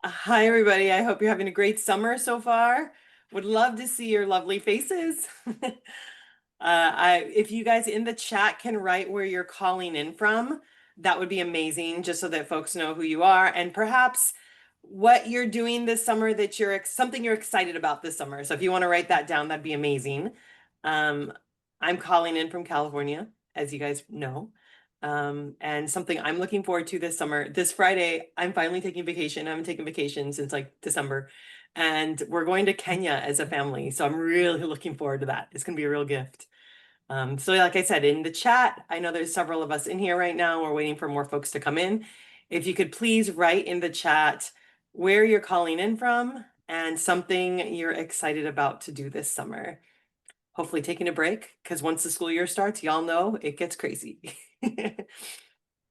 Hi, everybody. I hope you're having a great summer so far. Would love to see your lovely faces. If you guys in the chat can write where you're calling in from, that would be amazing, just so that folks know who you are and perhaps what you're doing this summer that something you're excited about this summer. So if you want to write that down, that'd be amazing. Um, I'm calling in from California, as you guys know. And something I'm looking forward to this summer. This Friday, I'm finally taking vacation. I haven't taken vacation since like December. And we're going to Kenya as a family. So I'm really looking forward to that. It's going to be a real gift. So like I said, in the chat, I know there's several of us in here right now. We're waiting for more folks to come in. If you could please write in the chat where you're calling in from and something you're excited about to do this summer. Hopefully taking a break, because once the school year starts, y'all know it gets crazy.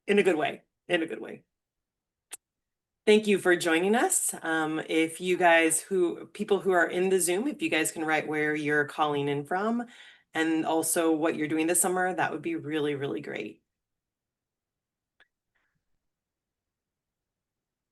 In a good way, in a good way. Thank you for joining us. If you guys people who are in the Zoom, if you guys can write where you're calling in from and also what you're doing this summer, that would be really, really great.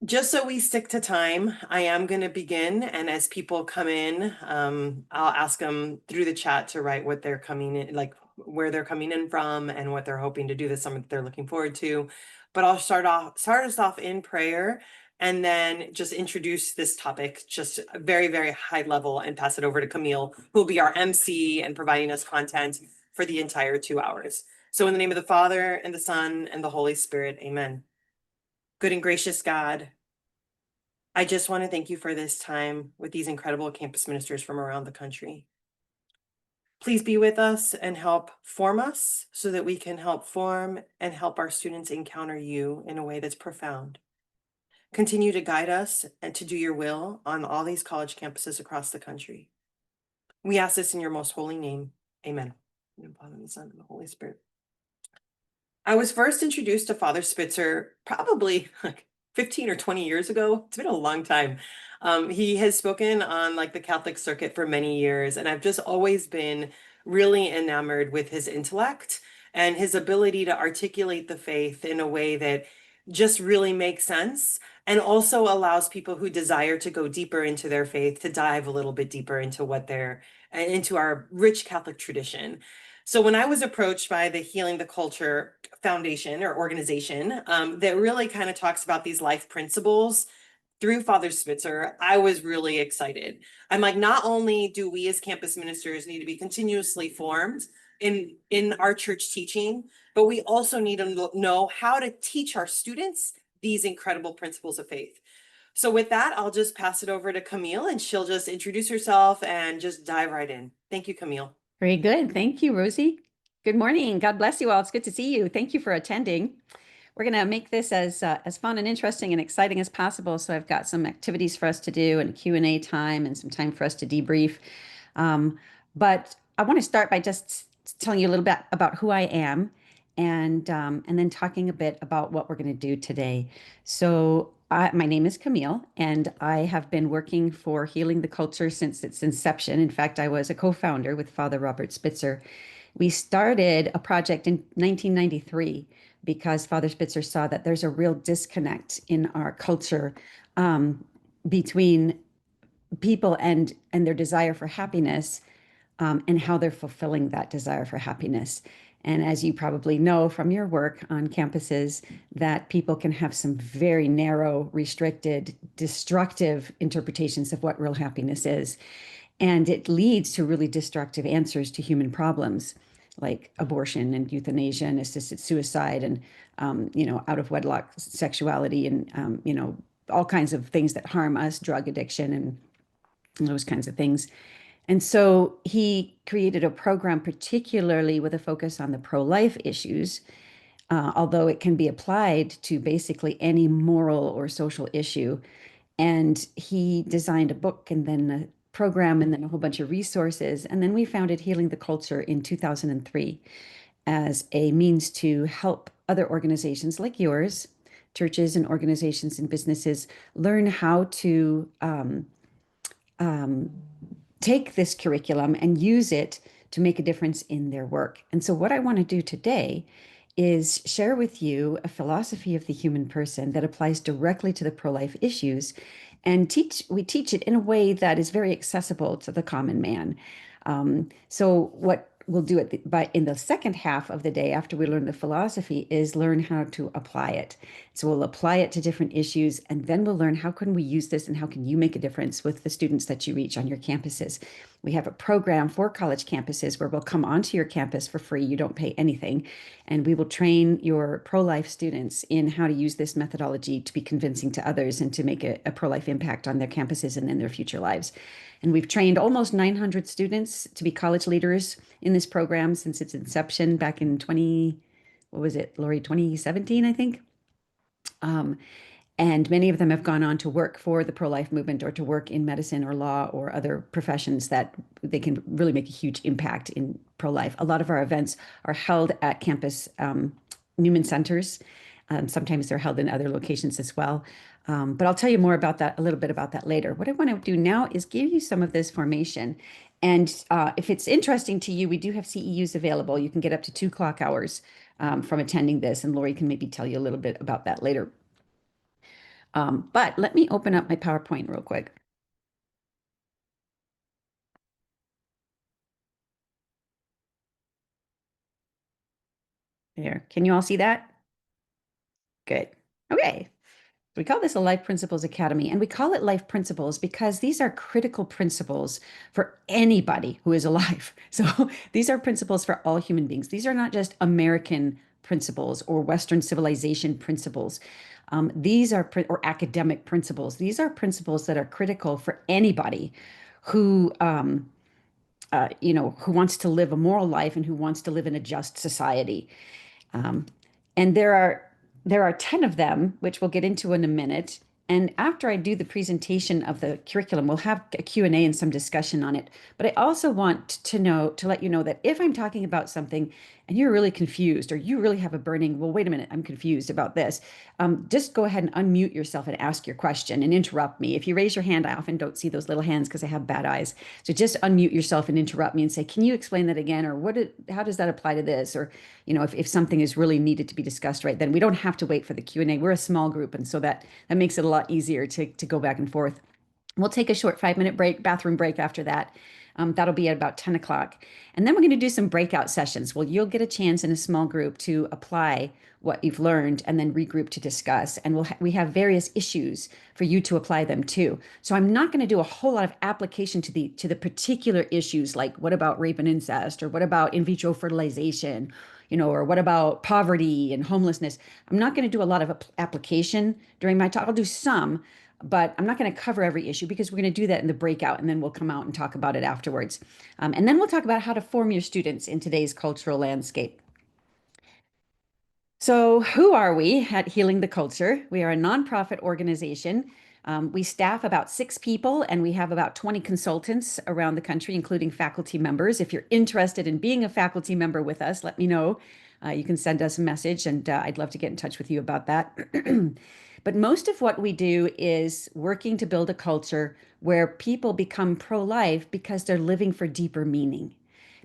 Just so we stick to time, I am going to begin. And as people come in, I'll ask them through the chat to write what they're coming in, like where they're coming in from and what they're hoping to do this summer that they're looking forward to. But I'll start us off in prayer and then just introduce this topic, just very, very high level, and pass it over to Camille, who will be our MC and providing us content for the entire 2 hours. So in the name of the Father and the Son and the Holy Spirit, amen. Good and gracious God, I just want to thank you for this time with these incredible campus ministers from around the country. Please be with us and help form us so that we can help form and help our students encounter you in a way that's profound. Continue to guide us and to do your will on all these college campuses across the country. We ask this in your most holy name. Amen. In the Father, and the Son, and the Holy Spirit. I was first introduced to Father Spitzer probably like 15 or 20 years ago. It's been a long time. He has spoken on like the Catholic circuit for many years, and I've just always been really enamored with his intellect and his ability to articulate the faith in a way that just really makes sense and also allows people who desire to go deeper into their faith to dive a little bit deeper into into our rich Catholic tradition. So when I was approached by the Healing the Culture Foundation or organization that really kind of talks about these life principles through Father Spitzer, I was really excited. I'm like, not only do we as campus ministers need to be continuously formed in our church teaching, but we also need to know how to teach our students these incredible principles of faith. So with that, I'll just pass it over to Camille and she'll just introduce herself and just dive right in. Thank you, Camille. Very good. Thank you, Rosie. Good morning. God bless you all. It's good to see you. Thank you for attending. We're going to make this as fun and interesting and exciting as possible. So I've got some activities for us to do and a Q&A time and some time for us to debrief. But I want to start by just telling you a little bit about who I am and then talking a bit about what we're going to do today. So my name is Camille, and I have been working for Healing the Culture since its inception. In fact, I was a co-founder with Father Robert Spitzer. We started a project in 1993 because Father Spitzer saw that there's a real disconnect in our culture between people and their desire for happiness and how they're fulfilling that desire for happiness. And as you probably know from your work on campuses, that people can have some very narrow, restricted, destructive interpretations of what real happiness is. And it leads to really destructive answers to human problems like abortion and euthanasia and assisted suicide and, out of wedlock sexuality and, all kinds of things that harm us, drug addiction and those kinds of things. And so he created a program particularly with a focus on the pro-life issues, although it can be applied to basically any moral or social issue. And he designed a book and then a program and then a whole bunch of resources. And then we founded Healing the Culture in 2003 as a means to help other organizations like yours, churches and organizations and businesses, learn how to take this curriculum and use it to make a difference in their work. And so what I want to do today is share with you a philosophy of the human person that applies directly to the pro-life issues and we teach it in a way that is very accessible to the common man. So what we'll do in the second half of the day after we learn the philosophy is learn how to apply it. So we'll apply it to different issues, and then we'll learn how can we use this and how can you make a difference with the students that you reach on your campuses. We have a program for college campuses where we'll come onto your campus for free. You don't pay anything. And we will train your pro-life students in how to use this methodology to be convincing to others and to make a pro-life impact on their campuses and in their future lives. And we've trained almost 900 students to be college leaders in this program since its inception back in what was it, Lori, 2017, I think. Um, and many of them have gone on to work for the pro-life movement or to work in medicine or law or other professions that they can really make a huge impact in pro-life. A lot of our events are held at campus Newman centers. Sometimes they're held in other locations as well. But I'll tell you more about that, a little bit about that later. What I want to do now is give you some of this formation. And if it's interesting to you, we do have CEUs available. You can get up to 2 clock hours from attending this. And Lori can maybe tell you a little bit about that later. But let me open up my PowerPoint real quick. There. Can you all see that? Good. Okay. We call this a Life Principles Academy, and we call it Life Principles because these are critical principles for anybody who is alive. So these are principles for all human beings. These are not just American principles or Western civilization principles. These are, or academic principles. These are principles that are critical for anybody who, who wants to live a moral life and who wants to live in a just society. Um, and there are 10 of them, which we'll get into in a minute. And after I do the presentation of the curriculum, we'll have a Q&A and some discussion on it. But I also want to let you know that if I'm talking about something and you're really confused or you really have a burning, well, wait a minute, I'm confused about this. Just go ahead and unmute yourself and ask your question and interrupt me. If you raise your hand, I often don't see those little hands because I have bad eyes. So just unmute yourself and interrupt me and say, can you explain that again? Or how does that apply to this? Or, if something is really needed to be discussed right then, we don't have to wait for the Q&A. We're a small group, and so that makes it a lot easier to go back and forth. We'll take a short 5-minute break, bathroom break after that. That'll be at about 10 o'clock. And then we're going to do some breakout sessions. Well, you'll get a chance in a small group to apply what you've learned and then regroup to discuss. And we have various issues for you to apply them to. So I'm not going to do a whole lot of application to the particular issues, like what about rape and incest, or what about in vitro fertilization, or what about poverty and homelessness. I'm not going to do a lot of application during my talk. I'll do some, but I'm not going to cover every issue because we're going to do that in the breakout, and then we'll come out and talk about it afterwards. And then we'll talk about how to form your students in today's cultural landscape. So who are we at Healing the Culture? We are a nonprofit organization. We staff about 6 people, and we have about 20 consultants around the country, including faculty members. If you're interested in being a faculty member with us, let me know. You can send us a message, and I'd love to get in touch with you about that. But most of what we do is working to build a culture where people become pro-life because they're living for deeper meaning,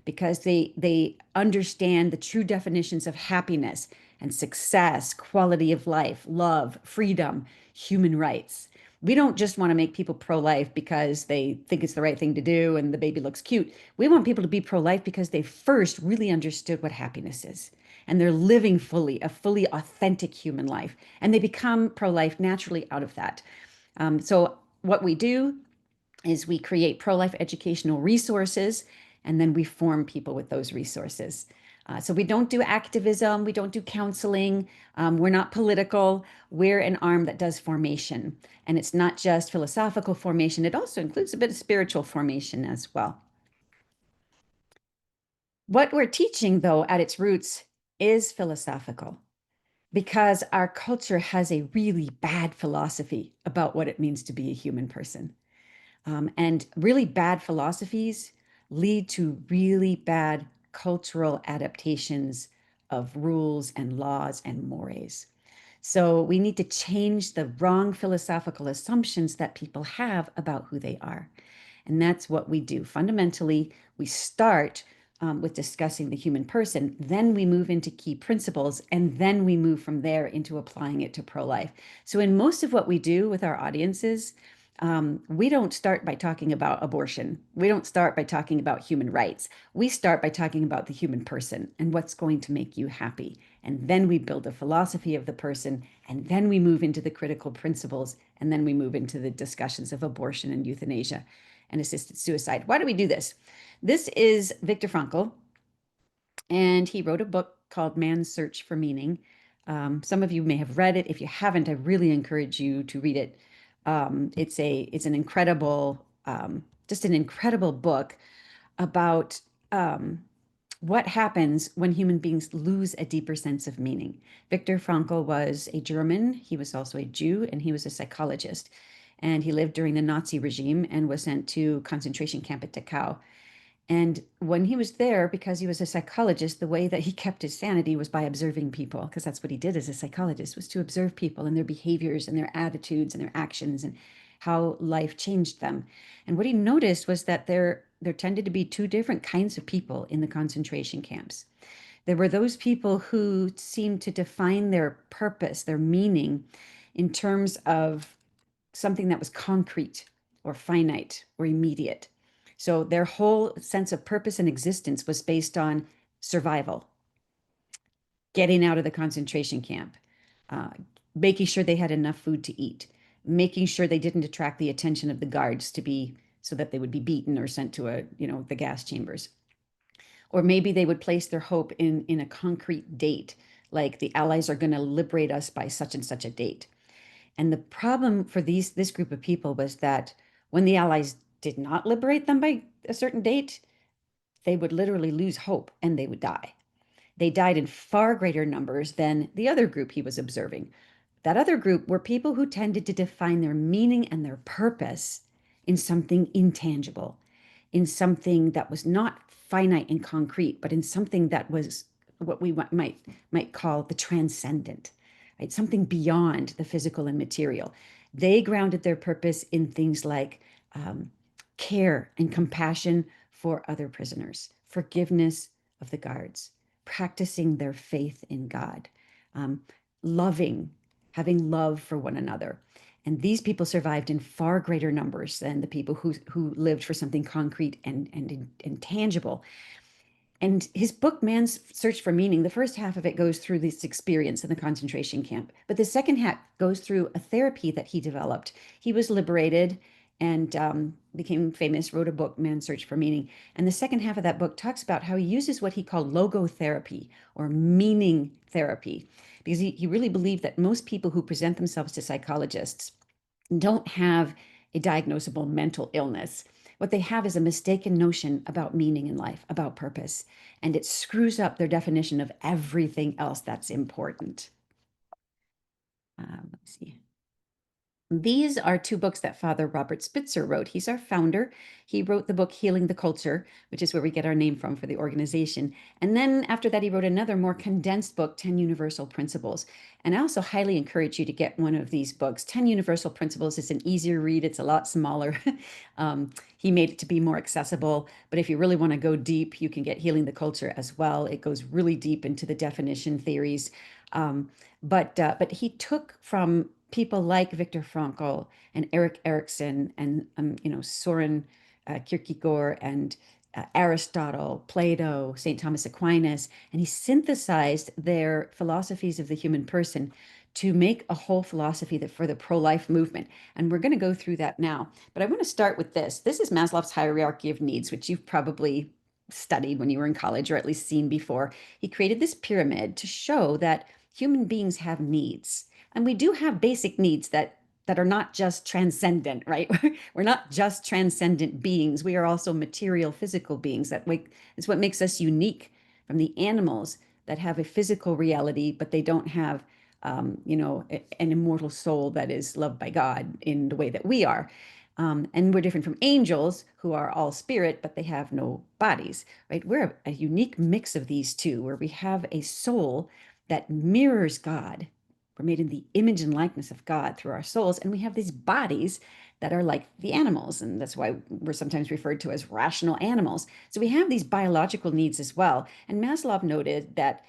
because they understand the true definitions of happiness and success, quality of life, love, freedom, human rights. We don't just want to make people pro-life because they think it's the right thing to do and the baby looks cute. We want people to be pro-life because they first really understood what happiness is. And they're living a fully authentic human life. And they become pro-life naturally out of that. So what we do is we create pro-life educational resources, and then we form people with those resources. So we don't do activism, we don't do counseling, we're not political, we're an arm that does formation. And it's not just philosophical formation, it also includes a bit of spiritual formation as well. What we're teaching, though, at its roots is philosophical, because our culture has a really bad philosophy about what it means to be a human person. And really bad philosophies lead to really bad cultural adaptations of rules and laws and mores. So we need to change the wrong philosophical assumptions that people have about who they are. And that's what we do. Fundamentally, we start with discussing the human person, then we move into key principles, and then we move from there into applying it to pro-life. So in most of what we do with our audiences, We don't start by talking about abortion. We don't start by talking about human rights. We start by talking about the human person and what's going to make you happy. And then we build a philosophy of the person. And then we move into the critical principles. And then we move into the discussions of abortion and euthanasia and assisted suicide. Why do we do this? This is Viktor Frankl, and he wrote a book called Man's Search for Meaning. Some of you may have read it. If you haven't, I really encourage you to read it. It's an incredible, just an incredible book about what happens when human beings lose a deeper sense of meaning. Viktor Frankl was a German. He was also a Jew, and he was a psychologist. And he lived during the Nazi regime and was sent to concentration camp at Dachau. And when he was there, because he was a psychologist, the way that he kept his sanity was by observing people, because that's what he did as a psychologist, was to observe people and their behaviors and their attitudes and their actions and how life changed them. And what he noticed was that there tended to be two different kinds of people in the concentration camps. There were those people who seemed to define their purpose, their meaning, in terms of something that was concrete or finite or immediate. So their whole sense of purpose and existence was based on survival, getting out of the concentration camp, uh, making sure they had enough food to eat, making sure they didn't attract the attention of the guards to be so that they would be beaten or sent to the gas chambers. Or maybe they would place their hope in a concrete date, like the Allies are going to liberate us by such and such a date. And the problem for this group of people was that when the Allies did not liberate them by a certain date, they would literally lose hope and they would die. They died in far greater numbers than the other group he was observing. That other group were people who tended to define their meaning and their purpose in something intangible, in something that was not finite and concrete, but in something that was what we might call the transcendent, right? Something beyond the physical and material. They grounded their purpose in things like care and compassion for other prisoners, forgiveness of the guards, practicing their faith in God, um, loving, having love for one another. And these people survived in far greater numbers than the people who lived for something concrete and intangible. And his book, Man's Search for Meaning, the first half of it goes through this experience in the concentration camp. But the second half goes through a therapy that he developed. He was liberated and became famous, wrote a book, Man's Search for Meaning. And the second half of that book talks about how he uses what he called logotherapy or meaning therapy, because he really believed that most people who present themselves to psychologists don't have a diagnosable mental illness. What they have is a mistaken notion about meaning in life, about purpose, and it screws up their definition of everything else that's important. Let's see. These are two books that Father Robert Spitzer wrote. He's our founder. He wrote the book Healing the Culture, which is where we get our name from for the organization. And then after that, he wrote another more condensed book, 10 Universal Principles. And I also highly encourage you to get one of these books. 10 Universal Principles is an easier read. It's a lot smaller. He made it to be more accessible. But if you really want to go deep, you can get Healing the Culture as well. It goes really deep into the definition theories. But he took from people like Viktor Frankl and Erik Erikson and Soren Kierkegaard and Aristotle, Plato, St. Thomas Aquinas, and he synthesized their philosophies of the human person to make a whole philosophy for the pro-life movement. And we're going to go through that now. But I want to start with this. This is Maslow's hierarchy of needs, which you've probably studied when you were in college or at least seen before. He created this pyramid to show that human beings have needs. And we do have basic needs that are not just transcendent, right? We're not just transcendent beings. We are also material, physical beings. It's what makes us unique from the animals that have a physical reality, but they don't have, an immortal soul that is loved by God in the way that we are. And we're different from angels who are all spirit, but they have no bodies, right? We're a unique mix of these two, where we have a soul that mirrors God. We're made in the image and likeness of God through our souls, and we have these bodies that are like the animals, and that's why we're sometimes referred to as rational animals. So we have these biological needs as well. And Maslow noted that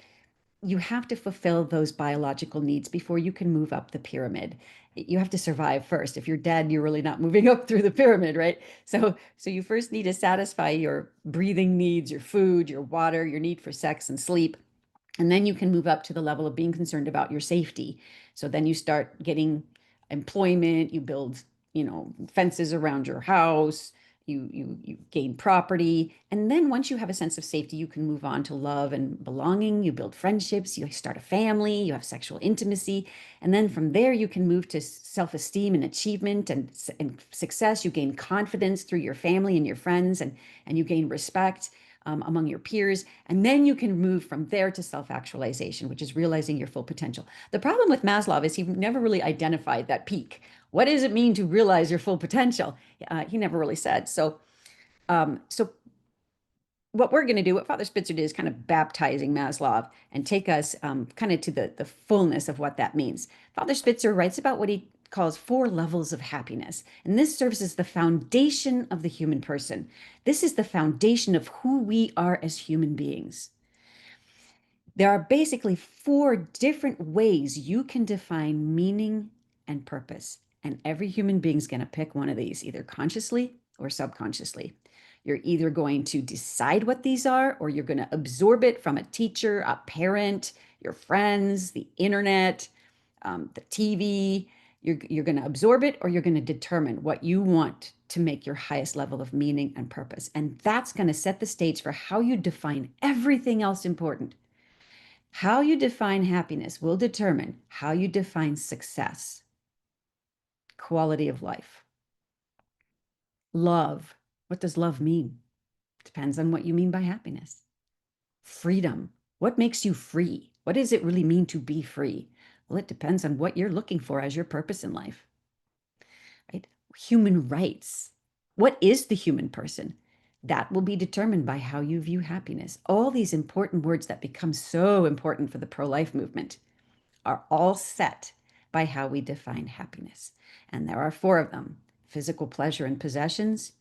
you have to fulfill those biological needs before you can move up the pyramid. You have to survive first. If you're dead, you're really not moving up through the pyramid, right? So you first need to satisfy your breathing needs, your food, your water, your need for sex and sleep. And then you can move up to the level of being concerned about your safety. So then you start getting employment, you build, fences around your house, you gain property. And then once you have a sense of safety, you can move on to love and belonging. You build friendships, you start a family, you have sexual intimacy. And then from there, you can move to self-esteem and achievement and success. You gain confidence through your family and your friends, and you gain respect among your peers. And then you can move from there to self-actualization, which is realizing your full potential. The problem with Maslow is he never really identified that peak. What does it mean to realize your full potential? He never really said. So what we're going to do, what Father Spitzer did, is kind of baptizing Maslow and take us kind of to the fullness of what that means. Father Spitzer writes about what he calls 4 levels of happiness. And this serves as the foundation of the human person. This is the foundation of who we are as human beings. There are basically 4 different ways you can define meaning and purpose. And every human being is going to pick one of these, either consciously or subconsciously. You're either going to decide what these are, or you're going to absorb it from a teacher, a parent, your friends, the internet, the TV. You're going to absorb it, or you're going to determine what you want to make your highest level of meaning and purpose. And that's going to set the stage for how you define everything else important. How you define happiness will determine how you define success, quality of life, love. What does love mean? Depends on what you mean by happiness. Freedom. What makes you free? What does it really mean to be free? Well, it depends on what you're looking for as your purpose in life, right? Human rights. What is the human person? That will be determined by how you view happiness. All these important words that become so important for the pro-life movement are all set by how we define happiness. And there are 4 of them: physical pleasure and possessions,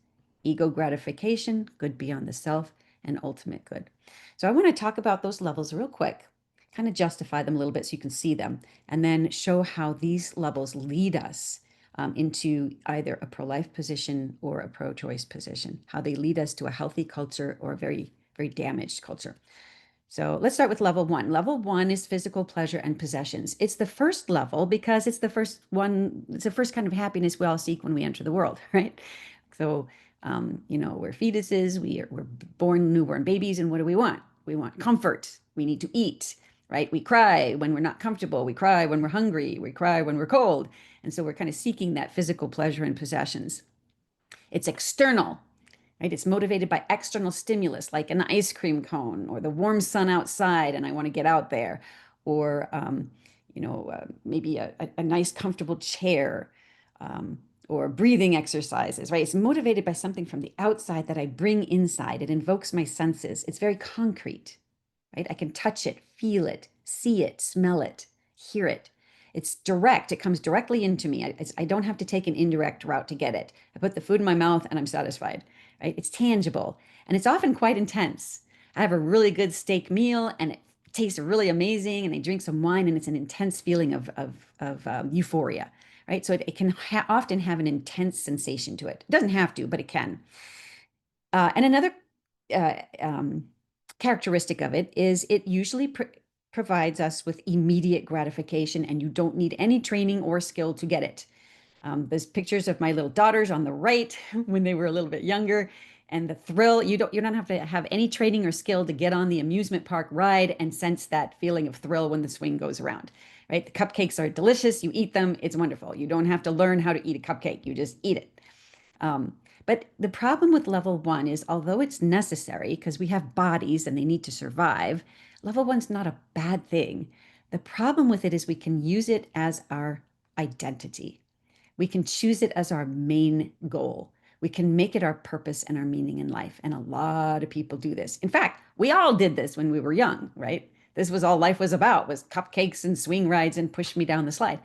ego gratification, good beyond the self, and ultimate good. So I want to talk about those levels real quick, kind of justify them a little bit so you can see them, and then show how these levels lead us into either a pro-life position or a pro-choice position, how they lead us to a healthy culture or a very, very damaged culture. So let's start with level 1. Level 1 is physical pleasure and possessions. It's the first level because it's the first one. It's the first kind of happiness we all seek when we enter the world, right? So, we're fetuses, we're born newborn babies, and what do we want? We want comfort. We need to eat, right? We cry when we're not comfortable. We cry when we're hungry. We cry when we're cold. And so we're kind of seeking that physical pleasure and possessions. It's external, right? It's motivated by external stimulus, like an ice cream cone or the warm sun outside, and I want to get out there, or maybe a nice, comfortable chair, or breathing exercises, right? It's motivated by something from the outside that I bring inside. It invokes my senses. It's very concrete, right? I can touch it, feel it, see it, smell it, hear it. It's direct. It comes directly into me. I don't have to take an indirect route to get it. I put the food in my mouth and I'm satisfied, right? It's tangible, and it's often quite intense. I have a really good steak meal and it tastes really amazing, and I drink some wine and it's an intense feeling of euphoria, right? So it can often have an intense sensation to it. It doesn't have to, but it can. And another uh, um, characteristic of it is it usually provides us with immediate gratification, and you don't need any training or skill to get it. There's pictures of my little daughters on the right when they were a little bit younger, and the thrill, you don't have to have any training or skill to get on the amusement park ride and sense that feeling of thrill when the swing goes around, right? The cupcakes are delicious. You eat them. It's wonderful. You don't have to learn how to eat a cupcake. You just eat it. But the problem with level 1 is, although it's necessary because we have bodies and they need to survive, level 1's not a bad thing. The problem with it is we can use it as our identity. We can choose it as our main goal. We can make it our purpose and our meaning in life. And a lot of people do this. In fact, we all did this when we were young, right? This was all life was about, was cupcakes and swing rides and push me down the slide.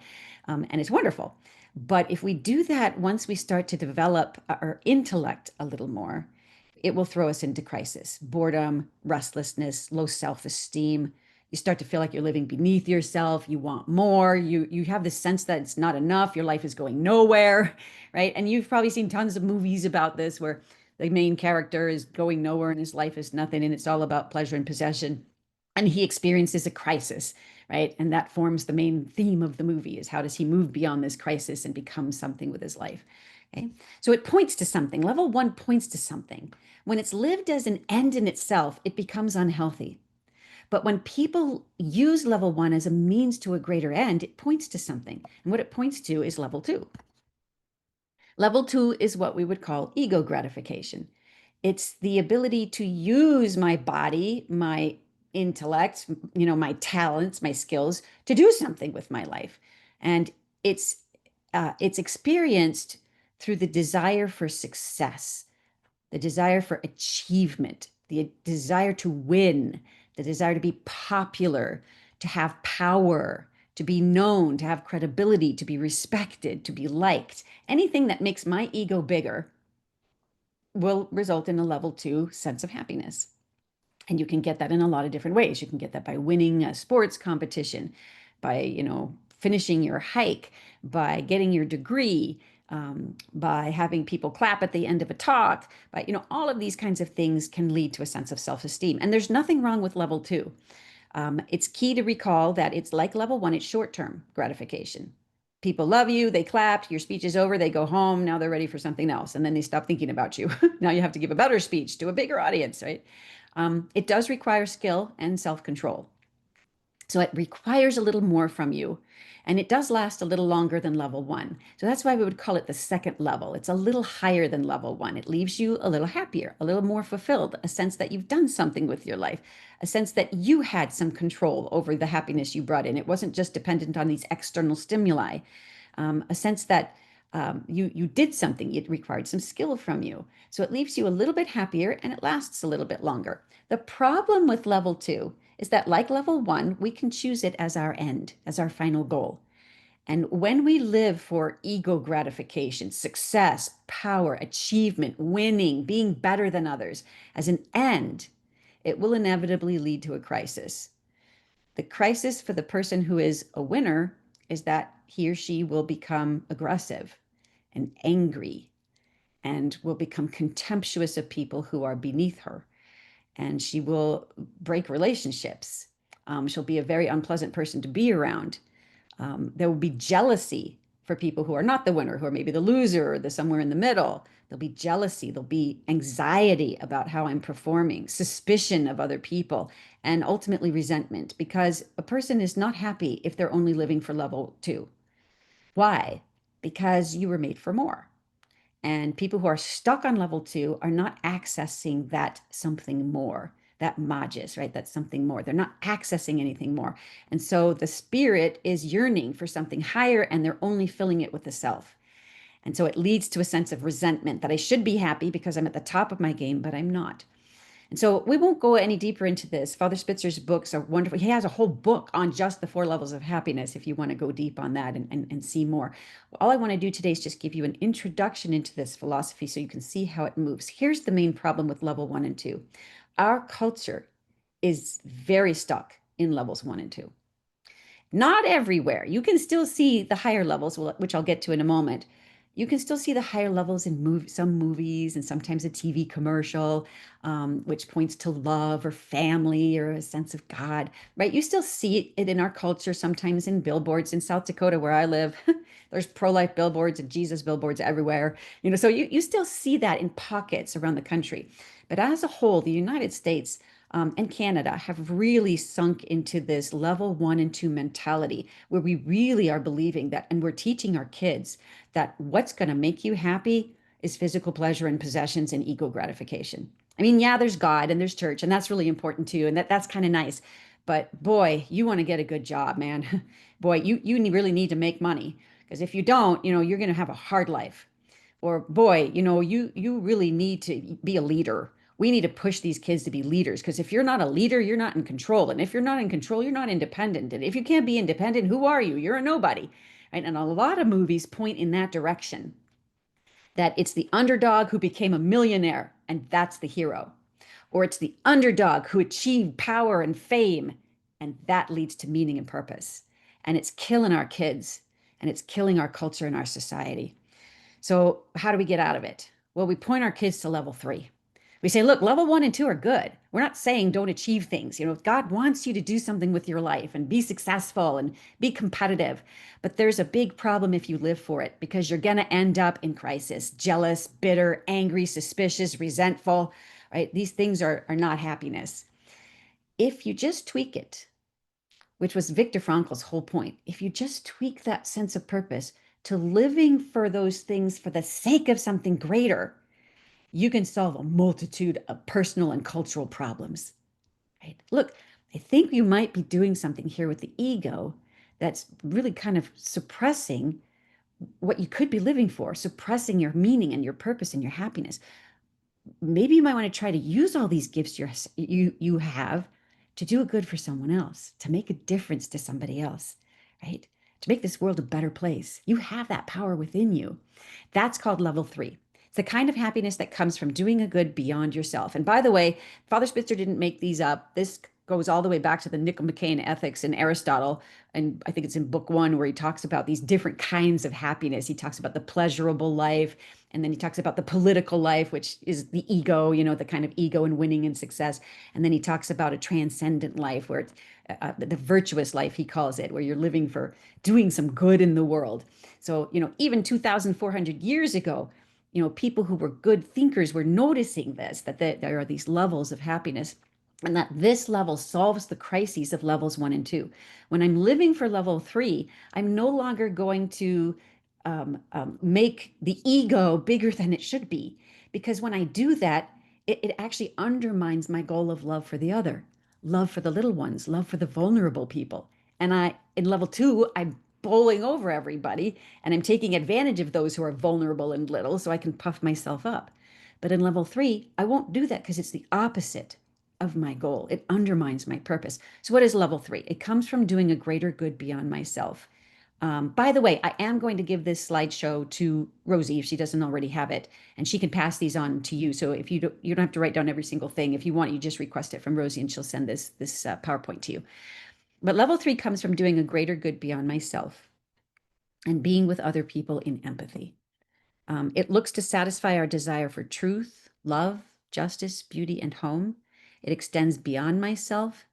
And it's wonderful. But if we do that, once we start to develop our intellect a little more, it will throw us into crisis, boredom, restlessness, low self-esteem, You start to feel like you're living beneath yourself. You want more. You have this sense that it's not enough. Your life is going nowhere, right? And you've probably seen tons of movies about this where the main character is going nowhere and his life is nothing and it's all about pleasure and possession. And he experiences a crisis, right? And that forms the main theme of the movie is how does he move beyond this crisis and become something with his life? Okay. So it points to something. Level one points to something. When it's lived as an end in itself, it becomes unhealthy. But when people use level one as a means to a greater end, it points to something. And what it points to is level two. Level two is what we would call ego gratification. It's the ability to use my body, my intellect, my talents, my skills to do something with my life. And it's it's experienced through the desire for success, the desire for achievement, the desire to win, the desire to be popular, to have power, to be known, to have credibility, to be respected, to be liked. Anything that makes my ego bigger will result in a level two sense of happiness. And you can get that in a lot of different ways. You can get that by winning a sports competition, by, finishing your hike, by getting your degree, by having people clap at the end of a talk, by, all of these kinds of things can lead to a sense of self-esteem. And there's nothing wrong with level two. It's key to recall that it's like level one, it's short-term gratification. People love you, they clapped, your speech is over, they go home, now they're ready for something else, and then they stop thinking about you. Now you have to give a better speech to a bigger audience, right? It does require skill and self-control. So it requires a little more from you. And it does last a little longer than level one. So that's why we would call it the second level. It's a little higher than level one. It leaves you a little happier, a little more fulfilled, a sense that you've done something with your life, a sense that you had some control over the happiness you brought in. It wasn't just dependent on these external stimuli, a sense that you did something. It required some skill from you. So it leaves you a little bit happier and it lasts a little bit longer. The problem with level two is that, like level one, we can choose it as our end, as our final goal. And when we live for ego gratification, success, power, achievement, winning, being better than others as an end, it will inevitably lead to a crisis. The crisis for the person who is a winner is that he or she will become aggressive and angry and will become contemptuous of people who are beneath her. And she will break relationships. She'll be a very unpleasant person to be around. There will be jealousy for people who are not the winner, who are maybe the loser or the somewhere in the middle. There'll be jealousy. There'll be anxiety about how I'm performing, suspicion of other people, and ultimately resentment, because a person is not happy if they're only living for level two. Why? Because you were made for more. And people who are stuck on level two are not accessing that something more, that magis, right? That's something more. They're not accessing anything more. And so the spirit is yearning for something higher and they're only filling it with the self. And so it leads to a sense of resentment that I should be happy because I'm at the top of my game, but I'm not. And so we won't go any deeper into this. Father Spitzer's books are wonderful. He has a whole book on just the four levels of happiness if you want to go deep on that and see more. All I want to do today is just give you an introduction into this philosophy so you can see how it moves. Here's the main problem with level one and two. Our culture is very stuck in levels one and two. Not everywhere. You can still see the higher levels, which I'll get to in a moment. You can still see the higher levels in some movies and sometimes a TV commercial, which points to love or family or a sense of God, right? You still see it in our culture, sometimes in billboards in South Dakota, where I live. There's pro-life billboards and Jesus billboards everywhere. So you still see that in pockets around the country. But as a whole, the United States and Canada have really sunk into this level one and two mentality where we really are believing that, and we're teaching our kids that what's going to make you happy is physical pleasure and possessions and ego gratification. I mean, yeah, there's God and there's church, and that's really important too, and that's kind of nice. But boy, you want to get a good job, man. Boy, you really need to make money because if you don't, you're going to have a hard life. Or boy, you really need to be a leader. We need to push these kids to be leaders because if you're not a leader, you're not in control. And if you're not in control, you're not independent. And if you can't be independent, who are you? You're a nobody. Right? And a lot of movies point in that direction, that it's the underdog who became a millionaire and that's the hero. Or it's the underdog who achieved power and fame And that leads to meaning and purpose. And it's killing our kids and it's killing our culture and our society. So, how do we get out of it? Well, we point our kids to level 3. We say, look, level 1 and 2 are good. We're not saying don't achieve things. God wants you to do something with your life and be successful and be competitive. But there's a big problem if you live for it, because you're going to end up in crisis, jealous, bitter, angry, suspicious, resentful, right? These things are not happiness. If you just tweak it, which was Viktor Frankl's whole point, if you just tweak that sense of purpose to living for those things for the sake of something greater, you can solve a multitude of personal and cultural problems, right? Look, I think you might be doing something here with the ego that's really kind of suppressing what you could be living for, suppressing your meaning and your purpose and your happiness. Maybe you might want to try to use all these gifts you have to do a good for someone else, to make a difference to somebody else, right? To make this world a better place. You have that power within you. That's called level 3. It's the kind of happiness that comes from doing a good beyond yourself. And by the way, Father Spitzer didn't make these up. This goes all the way back to the Nicomachean Ethics in Aristotle. And I think it's in book 1 where he talks about these different kinds of happiness. He talks about the pleasurable life, and then he talks about the political life, which is the ego, the kind of ego and winning and success. And then he talks about a transcendent life where it's the virtuous life, he calls it, where you're living for doing some good in the world. So, even 2,400 years ago, people who were good thinkers were noticing this, that there are these levels of happiness, and that this level solves the crises of levels 1 and 2. When I'm living for level 3, I'm no longer going to make the ego bigger than it should be. Because when I do that, it actually undermines my goal of love for the other, love for the little ones, love for the vulnerable people. And in level 2, I'm bowling over everybody and I'm taking advantage of those who are vulnerable and little so I can puff myself up. But in level 3, I won't do that because it's the opposite of my goal. It undermines my purpose. So what is level 3? It comes from doing a greater good beyond myself. By the way, I am going to give this slideshow to Rosie if she doesn't already have it, and she can pass these on to you. So if you don't have to write down every single thing. If you want, you just request it from Rosie, and she'll send this PowerPoint to you. But level 3 comes from doing a greater good beyond myself and being with other people in empathy. It looks to satisfy our desire for truth, love, justice, beauty, and home. It extends beyond myself.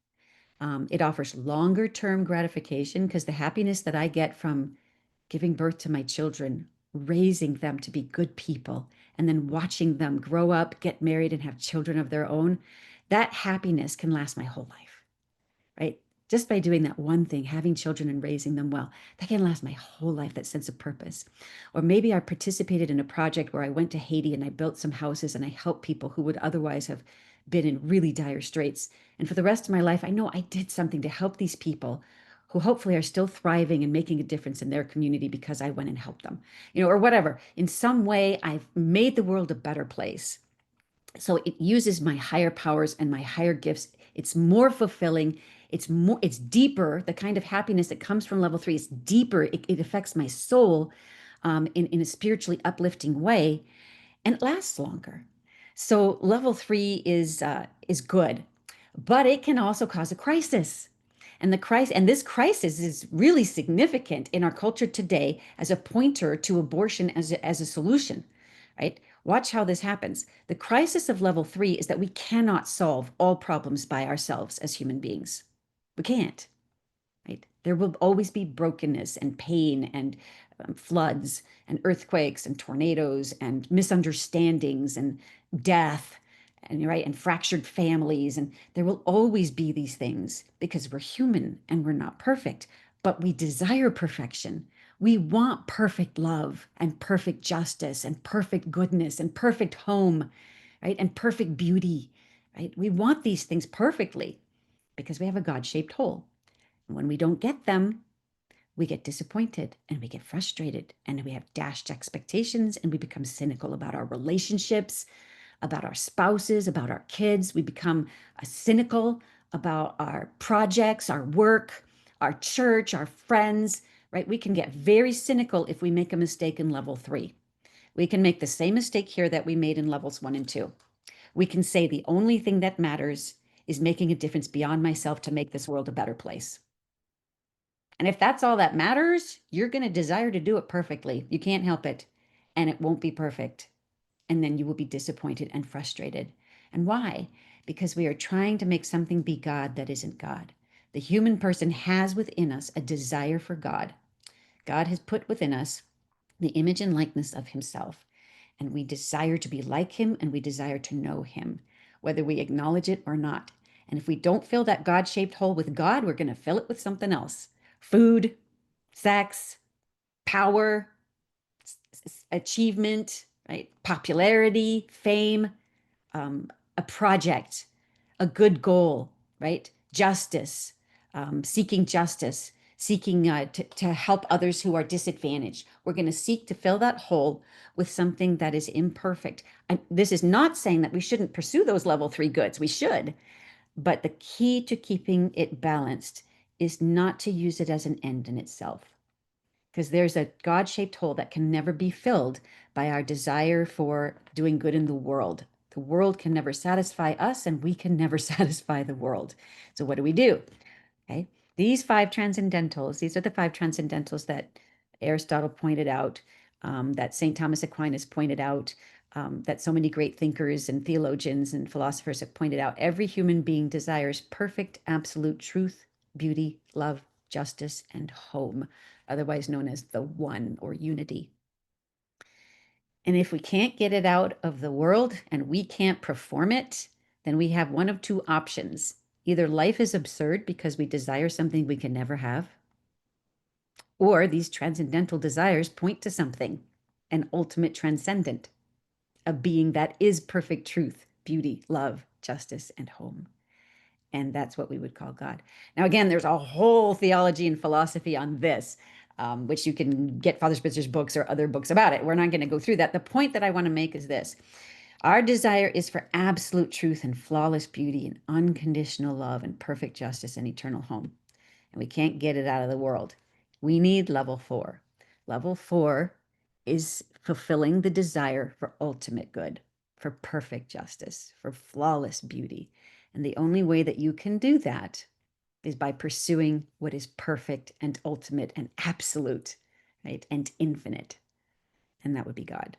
It offers longer term gratification because the happiness that I get from giving birth to my children, raising them to be good people, and then watching them grow up, get married, and have children of their own, that happiness can last my whole life, right? Just by doing that one thing, having children and raising them well, that can last my whole life, that sense of purpose. Or maybe I participated in a project where I went to Haiti and I built some houses and I helped people who would otherwise have been in really dire straits. And for the rest of my life, I know I did something to help these people who hopefully are still thriving and making a difference in their community because I went and helped them, or whatever. In some way, I've made the world a better place. So it uses my higher powers and my higher gifts. It's more fulfilling. It's deeper. The kind of happiness that comes from level 3 is deeper. It affects my soul in a spiritually uplifting way, and it lasts longer. So level 3 is good, but it can also cause a crisis. And this crisis is really significant in our culture today as a pointer to abortion as a solution, right? Watch how this happens. The crisis of level 3 is that we cannot solve all problems by ourselves as human beings. We can't, right? There will always be brokenness and pain and floods and earthquakes and tornadoes and misunderstandings and death and fractured families. And there will always be these things because we're human and we're not perfect, but we desire perfection. We want perfect love and perfect justice and perfect goodness and perfect home, right? And perfect beauty, right? We want these things perfectly because we have a God-shaped hole. And when we don't get them, we get disappointed and we get frustrated and we have dashed expectations and we become cynical about our relationships, about our spouses, about our kids. We become cynical about our projects, our work, our church, our friends, right? We can get very cynical if we make a mistake in level 3. We can make the same mistake here that we made in levels 1 and 2. We can say the only thing that matters is making a difference beyond myself to make this world a better place. And if that's all that matters, you're going to desire to do it perfectly. You can't help it. And it won't be perfect. And then you will be disappointed and frustrated. And why? Because we are trying to make something be God that isn't God. The human person has within us a desire for God. God has put within us the image and likeness of himself. And we desire to be like him and we desire to know him, whether we acknowledge it or not. And if we don't fill that God-shaped hole with God, we're going to fill it with something else. Food, sex, power, achievement, right? Popularity, fame, a project, a good goal, right? Justice, seeking justice, seeking to help others who are disadvantaged. We're going to seek to fill that hole with something that is imperfect. This is not saying that we shouldn't pursue those level 3 goods. We should. But the key to keeping it balanced is not to use it as an end in itself. Because there's a God-shaped hole that can never be filled by our desire for doing good in the world. The world can never satisfy us, and we can never satisfy the world. So what do? Okay, these 5 transcendentals, these are the 5 transcendentals that Aristotle pointed out, that St. Thomas Aquinas pointed out, that so many great thinkers and theologians and philosophers have pointed out. Every human being desires perfect, absolute truth, beauty, love, justice, and home, otherwise known as the one or unity. And if we can't get it out of the world and we can't perform it, then we have one of 2 options. Either life is absurd because we desire something we can never have, or these transcendental desires point to something, an ultimate transcendent, a being that is perfect truth, beauty, love, justice, and home. And that's what we would call God. Now, again, there's a whole theology and philosophy on this, which you can get Father Spitzer's books or other books about it. We're not going to go through that. The point that I want to make is this. Our desire is for absolute truth and flawless beauty and unconditional love and perfect justice and eternal home. And we can't get it out of the world. We need level 4. Level 4 is fulfilling the desire for ultimate good, for perfect justice, for flawless beauty. And the only way that you can do that is by pursuing what is perfect and ultimate and absolute, right? And infinite. And that would be God.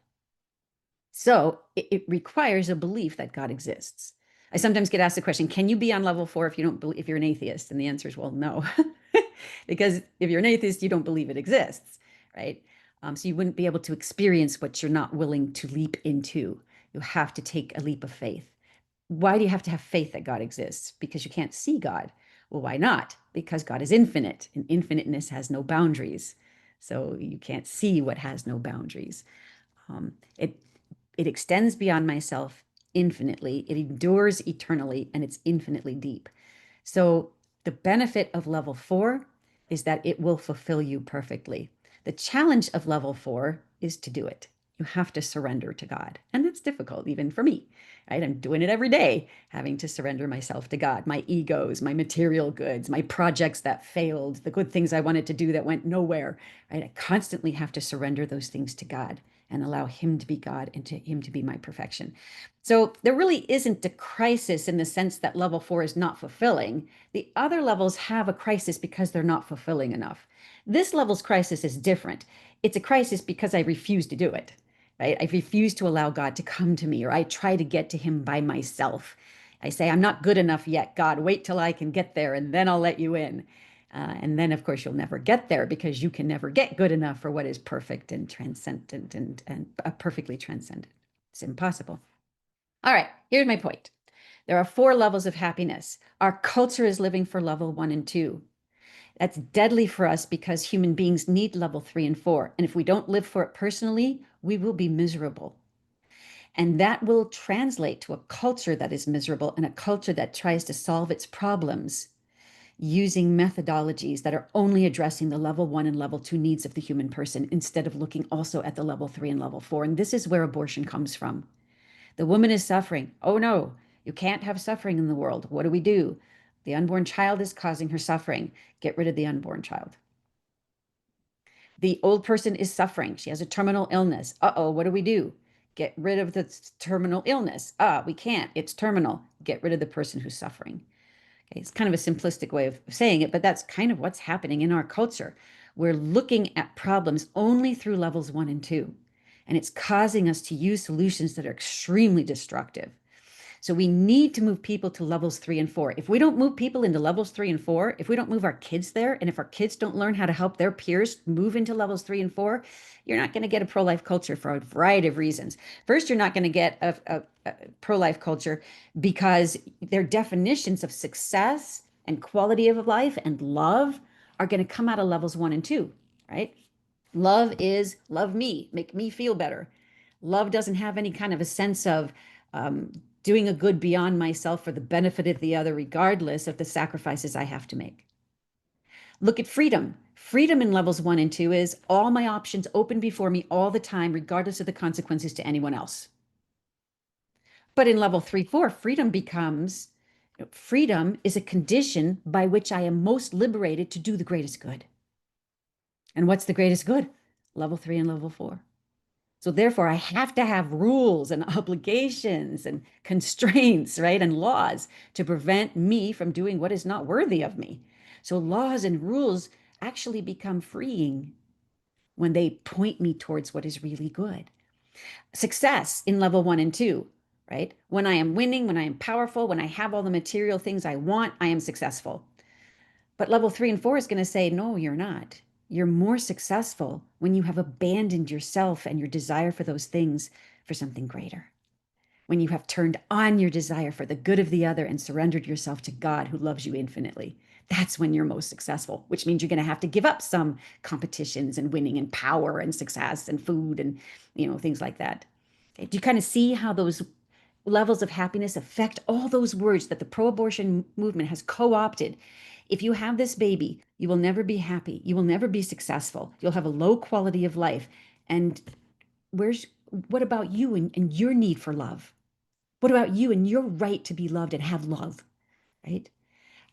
So it requires a belief that God exists. I sometimes get asked the question, can you be on level 4 if you don't believe, if you're an atheist? And the answer is, well, no, because if you're an atheist, you don't believe it exists, right? So you wouldn't be able to experience what you're not willing to leap into. You have to take a leap of faith. Why do you have to have faith that God exists? Because you can't see God. Well, why not? Because God is infinite, and infiniteness has no boundaries. So you can't see what has no boundaries. It extends beyond myself infinitely. It endures eternally, and it's infinitely deep. So the benefit of level 4 is that it will fulfill you perfectly. The challenge of level 4 is to do it. You have to surrender to God. And that's difficult, even for me, right? I'm doing it every day, having to surrender myself to God, my egos, my material goods, my projects that failed, the good things I wanted to do that went nowhere, right? I constantly have to surrender those things to God and allow him to be God and to him to be my perfection. So there really isn't a crisis in the sense that level 4 is not fulfilling. The other levels have a crisis because they're not fulfilling enough. This level's crisis is different. It's a crisis because I refuse to do it, right? I refuse to allow God to come to me, or I try to get to him by myself. I say, I'm not good enough yet. God, wait till I can get there and then I'll let you in. And then, of course, you'll never get there because you can never get good enough for what is perfect and transcendent and perfectly transcendent. It's impossible. All right, here's my point. There are 4 levels of happiness. Our culture is living for level 1 and 2. That's deadly for us because human beings need level 3 and 4. And if we don't live for it personally, we will be miserable. And that will translate to a culture that is miserable and a culture that tries to solve its problems using methodologies that are only addressing the level 1 and level 2 needs of the human person instead of looking also at the level 3 and level 4. And this is where abortion comes from. The woman is suffering. Oh no, you can't have suffering in the world. What do? The unborn child is causing her suffering. Get rid of the unborn child. The old person is suffering. She has a terminal illness. Uh-oh, what do? Get rid of the terminal illness. Ah, we can't. It's terminal. Get rid of the person who's suffering. Okay, it's kind of a simplistic way of saying it, but that's kind of what's happening in our culture. We're looking at problems only through levels 1 and 2, and it's causing us to use solutions that are extremely destructive. So we need to move people to levels 3 and 4. If we don't move people into levels 3 and 4, if we don't move our kids there, and if our kids don't learn how to help their peers move into levels 3 and 4, you're not going to get a pro-life culture for a variety of reasons. First, you're not going to get a pro-life culture because their definitions of success and quality of life and love are going to come out of levels 1 and 2, right? Love is love me, make me feel better. Love doesn't have any kind of a sense of doing a good beyond myself for the benefit of the other, regardless of the sacrifices I have to make. Look at freedom. Freedom in levels 1 and 2 is all my options open before me all the time, regardless of the consequences to anyone else. But in level 3, 4, freedom is a condition by which I am most liberated to do the greatest good. And what's the greatest good? Level 3 and level 4. So therefore, I have to have rules and obligations and constraints, right? And laws to prevent me from doing what is not worthy of me. So laws and rules actually become freeing when they point me towards what is really good. Success in level 1 and 2, right? When I am winning, when I am powerful, when I have all the material things I want, I am successful. But level 3 and 4 is going to say, no, you're not. You're more successful when you have abandoned yourself and your desire for those things for something greater. When you have turned on your desire for the good of the other and surrendered yourself to God who loves you infinitely. That's when you're most successful, which means you're going to have to give up some competitions and winning and power and success and food and, things like that. Okay. Do you kind of see how those levels of happiness affect all those words that the pro-abortion movement has co-opted? If you have this baby, you will never be happy. You will never be successful. You'll have a low quality of life. And what about you and your need for love? What about you and your right to be loved and have love, right?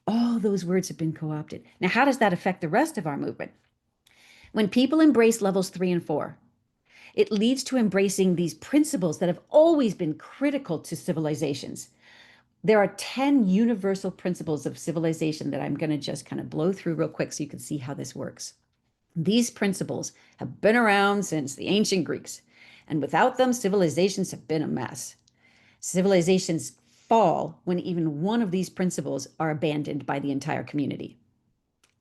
All those words have been co-opted. Now, how does that affect the rest of our movement? When people embrace levels 3 and 4, it leads to embracing these principles that have always been critical to civilizations. There are 10 universal principles of civilization that I'm going to just kind of blow through real quick so you can see how this works. These principles have been around since the ancient Greeks, and without them, civilizations have been a mess. Civilizations fall when even one of these principles are abandoned by the entire community.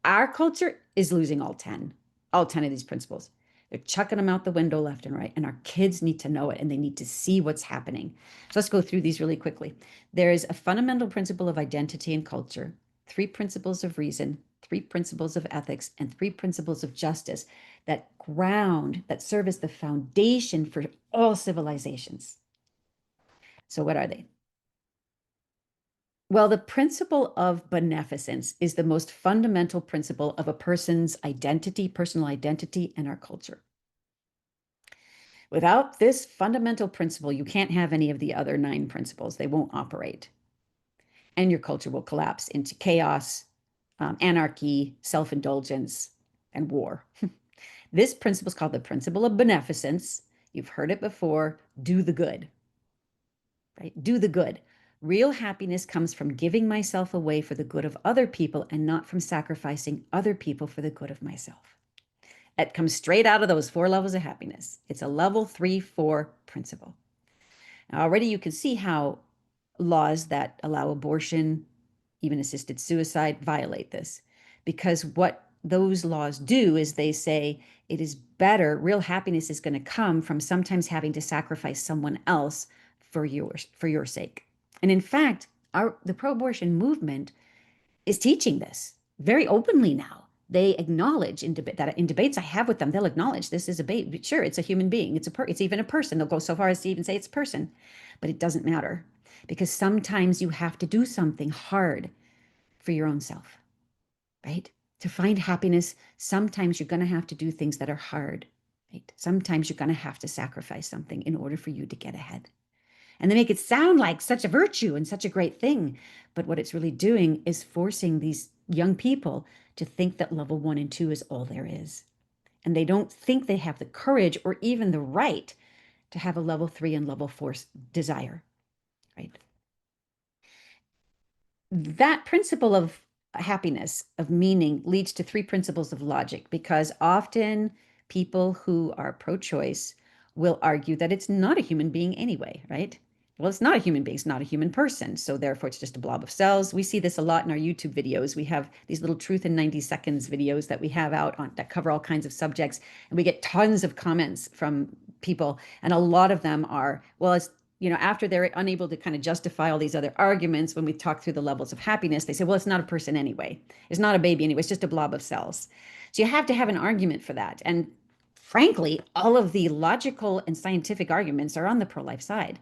Our culture is losing all 10 of these principles. They're chucking them out the window left and right, and our kids need to know it and they need to see what's happening. So let's go through these really quickly. There is a fundamental principle of identity and culture, 3 principles of reason, 3 principles of ethics, and 3 principles of justice that serve as the foundation for all civilizations. So what are they? Well, the principle of beneficence is the most fundamental principle of a person's identity, personal identity, and our culture. Without this fundamental principle, you can't have any of the other 9 principles. They won't operate. And your culture will collapse into chaos, anarchy, self-indulgence, and war. This principle is called the principle of beneficence. You've heard it before. Do the good. Right? Do the good. Real happiness comes from giving myself away for the good of other people and not from sacrificing other people for the good of myself. It comes straight out of those 4 levels of happiness. It's a level 3-4 principle. Now, already you can see how laws that allow abortion, even assisted suicide, violate this. Because what those laws do is they say it is better, real happiness is going to come from sometimes having to sacrifice someone else for your sake. And in fact, the pro-abortion movement is teaching this very openly now. They acknowledge in debates I have with them, they'll acknowledge this is a baby. Sure, it's a human being. It's even a person. They'll go so far as to even say it's a person, but it doesn't matter because sometimes you have to do something hard for your own self, right? To find happiness, sometimes you're going to have to do things that are hard, right? Sometimes you're going to have to sacrifice something in order for you to get ahead. And they make it sound like such a virtue and such a great thing. But what it's really doing is forcing these young people to think that level 1 and 2 is all there is. And they don't think they have the courage or even the right to have a level 3 and level 4 desire, right? That principle of happiness, of meaning, leads to 3 principles of logic, because often people who are pro-choice will argue that it's not a human being anyway, right? Well, it's not a human being, it's not a human person, so therefore it's just a blob of cells. We see this a lot in our YouTube videos. We have these little truth in 90 seconds videos that we have out on that cover all kinds of subjects, and we get tons of comments from people, and a lot of them are, well, it's, you know, after they're unable to kind of justify all these other arguments, when we talk through the levels of happiness, they say, well, it's not a person anyway. It's not a baby anyway. It's just a blob of cells. So you have to have an argument for that. And frankly, all of the logical and scientific arguments are on the pro-life side.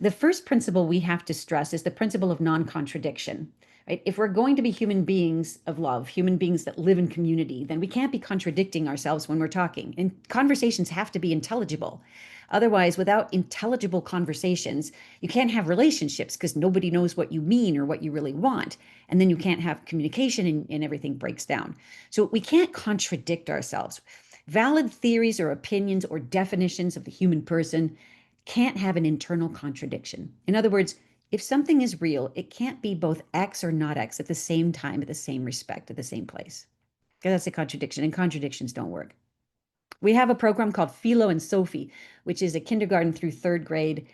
The first principle we have to stress is the principle of non-contradiction, right? If we're going to be human beings of love, human beings that live in community, then we can't be contradicting ourselves when we're talking. And conversations have to be intelligible. Otherwise, without intelligible conversations, you can't have relationships because nobody knows what you mean or what you really want. And then you can't have communication, and everything breaks down. So we can't contradict ourselves. Valid theories or opinions or definitions of the human person can't have an internal contradiction. In other words, if something is real, it can't be both X or not X at the same time, at the same respect, at the same place. Because that's a contradiction, and contradictions don't work. We have a program called Philo and Sophie, which is a kindergarten through 3rd grade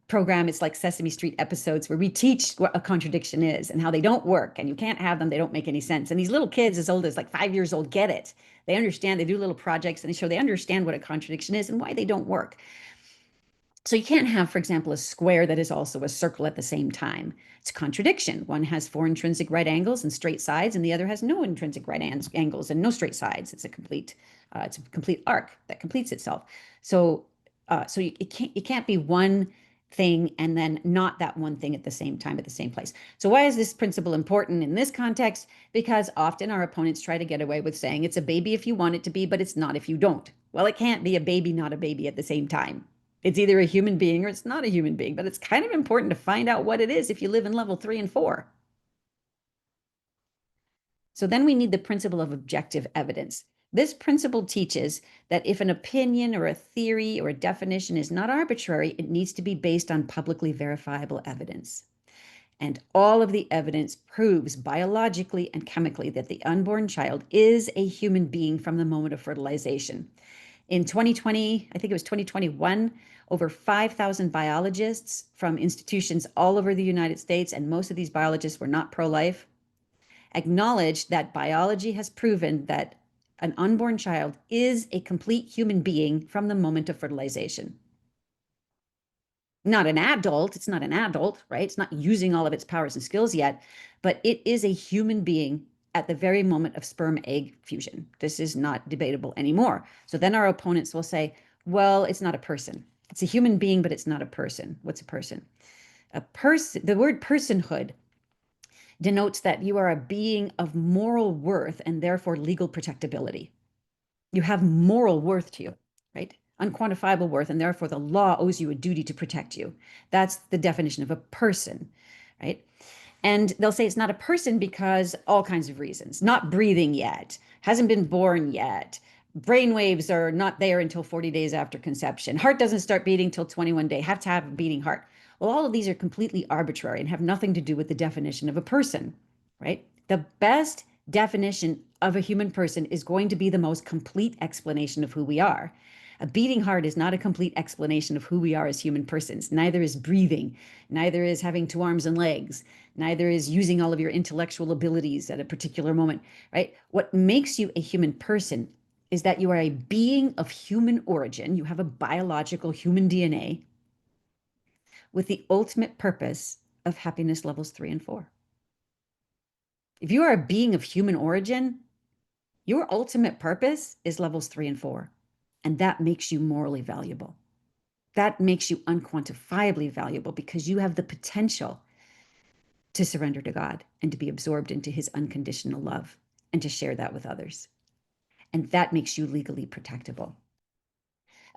program. It's like Sesame Street episodes where we teach what a contradiction is and how they don't work, and you can't have them. They don't make any sense. And these little kids as old as like 5 years old get it. They understand. They do little projects and they show they understand what a contradiction is and why they don't work. So you can't have, for example, a square that is also a circle at the same time. It's a contradiction. One has 4 intrinsic right angles and straight sides, and the other has no intrinsic right angles and no straight sides. It's a complete arc that completes itself. So, it can't be one thing and then not that one thing at the same time, at the same place. So why is this principle important in this context? Because often our opponents try to get away with saying it's a baby if you want it to be, but it's not if you don't. Well, it can't be a baby, not a baby at the same time. It's either a human being or it's not a human being, but it's kind of important to find out what it is if you live in level 3 and 4. So then we need the principle of objective evidence. This principle teaches that if an opinion or a theory or a definition is not arbitrary, it needs to be based on publicly verifiable evidence. And all of the evidence proves biologically and chemically that the unborn child is a human being from the moment of fertilization. In 2020, I think it was 2021, over 5,000 biologists from institutions all over the United States, and most of these biologists were not pro-life, acknowledged that biology has proven that an unborn child is a complete human being from the moment of fertilization. Not an adult, it's not an adult, right? It's not using all of its powers and skills yet, but it is a human being at the very moment of sperm-egg fusion. This is not debatable anymore. So then our opponents will say, well, it's not a person. It's a human being, but it's not a person. What's a person? A person, the word personhood denotes that you are a being of moral worth and therefore legal protectability. You have moral worth to you, right? Unquantifiable worth, and therefore the law owes you a duty to protect you. That's the definition of a person, right? And they'll say it's not a person because all kinds of reasons. Not breathing yet, hasn't been born yet, brain waves are not there until 40 days after conception, heart doesn't start beating till 21 days, have to have a beating heart. Well, all of these are completely arbitrary and have nothing to do with the definition of a person, right? The best definition of a human person is going to be the most complete explanation of who we are. A beating heart is not a complete explanation of who we are as human persons. Neither is breathing, neither is having 2 arms and legs, neither is using all of your intellectual abilities at a particular moment, right? What makes you a human person is that you are a being of human origin. You have a biological human DNA with the ultimate purpose of happiness levels 3 and 4. If you are a being of human origin, your ultimate purpose is levels 3 and 4. And that makes you morally valuable. That makes you unquantifiably valuable because you have the potential to surrender to God and to be absorbed into his unconditional love and to share that with others. And that makes you legally protectable.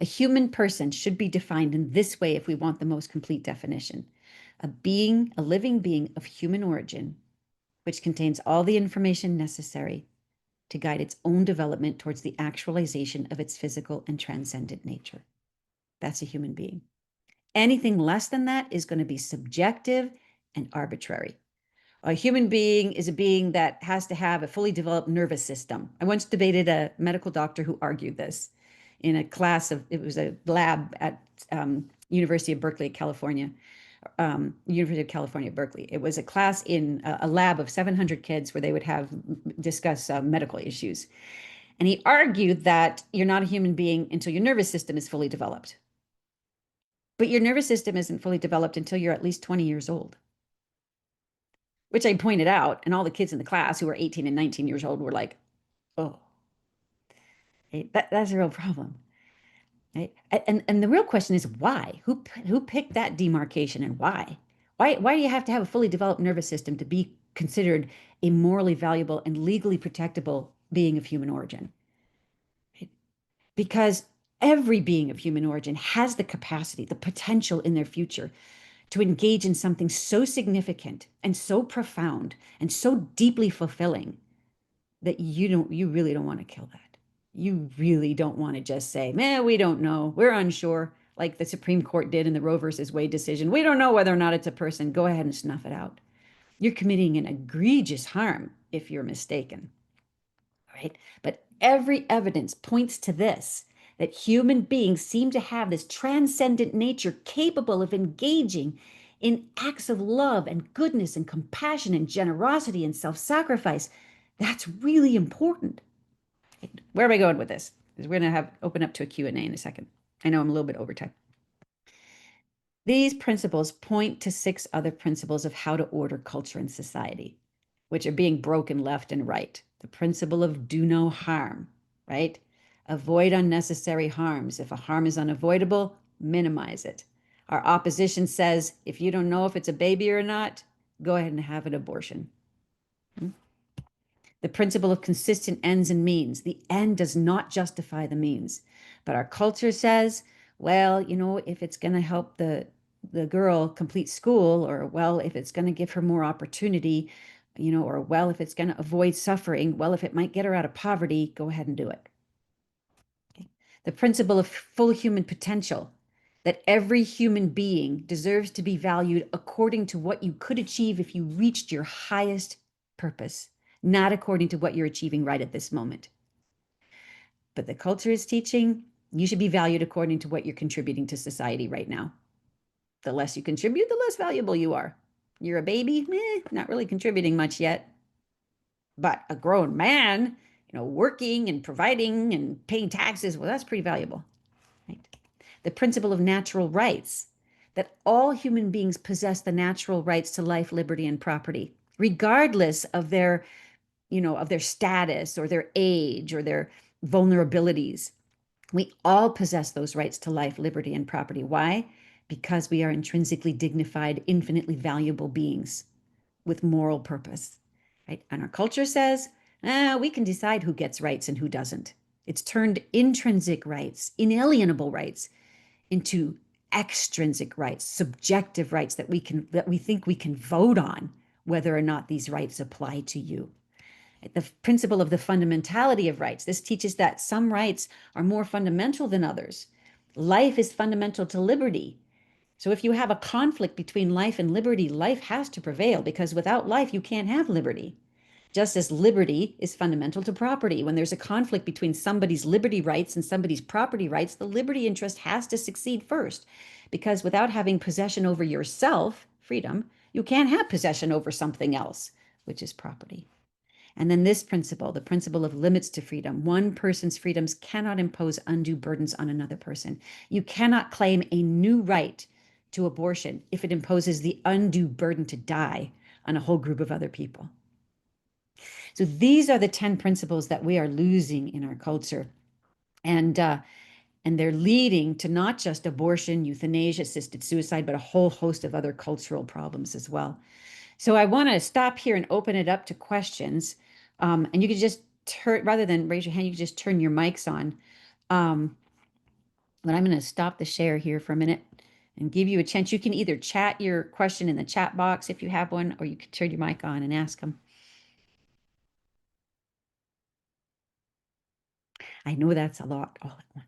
A human person should be defined in this way if we want the most complete definition. A being, a living being of human origin, which contains all the information necessary to guide its own development towards the actualization of its physical and transcendent nature. that's a human being. Anything less than that is going to be subjective and arbitrary. A human being is a being that has to have a fully developed nervous system. I once debated a medical doctor who argued this in a class of, it was a lab at University of Berkeley, California, University of California, Berkeley. It was a class in a lab of 700 kids where they would have discuss medical issues. And he argued that you're not a human being until your nervous system is fully developed. But your nervous system isn't fully developed until you're at least 20 years old, which I pointed out. And all the kids in the class who were 18 and 19 years old were like, oh, hey, that's a real problem. Right? And the real question is why? Who picked that demarcation and why? Why do you have to have a fully developed nervous system to be considered a morally valuable and legally protectable being of human origin? Right? Because every being of human origin has the capacity, the potential in their future to engage in something so significant and so profound and so deeply fulfilling that you really don't want to kill that. You really don't want to just say, man, we don't know. We're unsure, like the Supreme Court did in the Roe versus Wade decision. We don't know whether or not it's a person. Go ahead and snuff it out. You're committing an egregious harm if you're mistaken, right? But every evidence points to this, that human beings seem to have this transcendent nature capable of engaging in acts of love and goodness and compassion and generosity and self-sacrifice. That's really important. Where am I going with this? Because we're going to open up to a Q&A in a second. I know I'm a little bit over time. These principles point to 6 other principles of how to order culture and society, which are being broken left and right. The principle of do no harm, right? Avoid unnecessary harms. If a harm is unavoidable, minimize it. Our opposition says, if you don't know if it's a baby or not, go ahead and have an abortion. The principle of consistent ends and means. The end does not justify the means. But our culture says, well, if it's going to help the girl complete school, or well, if it's going to give her more opportunity, or well, if it's going to avoid suffering, well, if it might get her out of poverty, go ahead and do it. Okay. The principle of full human potential, that every human being deserves to be valued according to what you could achieve if you reached your highest purpose, not according to what you're achieving right at this moment. But the culture is teaching you should be valued according to what you're contributing to society right now. The less you contribute, the less valuable you are. You're a baby, not really contributing much yet. But a grown man, working and providing and paying taxes, well, that's pretty valuable. Right? The principle of natural rights, that all human beings possess the natural rights to life, liberty, and property, regardless of their status or their age or their vulnerabilities. We all possess those rights to life, liberty, and property. Why? Because we are intrinsically dignified, infinitely valuable beings with moral purpose. Right? And our culture says, we can decide who gets rights and who doesn't. It's turned intrinsic rights, inalienable rights, into extrinsic rights, subjective rights that we think we can vote on whether or not these rights apply to you. The principle of the fundamentality of rights. This teaches that some rights are more fundamental than others. Life is fundamental to liberty. So if you have a conflict between life and liberty, life has to prevail, because without life, you can't have liberty. Just as liberty is fundamental to property. When there's a conflict between somebody's liberty rights and somebody's property rights, the liberty interest has to succeed first, because without having possession over yourself, freedom, you can't have possession over something else, which is property. And then this principle, the principle of limits to freedom. One person's freedoms cannot impose undue burdens on another person. You cannot claim a new right to abortion if it imposes the undue burden to die on a whole group of other people. So these are the 10 principles that we are losing in our culture. And they're leading to not just abortion, euthanasia, assisted suicide, but a whole host of other cultural problems as well. So I want to stop here and open it up to questions. And you can just rather than raise your hand, you can just turn your mics on. But I'm going to stop the share here for a minute and give you a chance. You can either chat your question in the chat box if you have one, or you can turn your mic on and ask them. I know that's a lot all at once.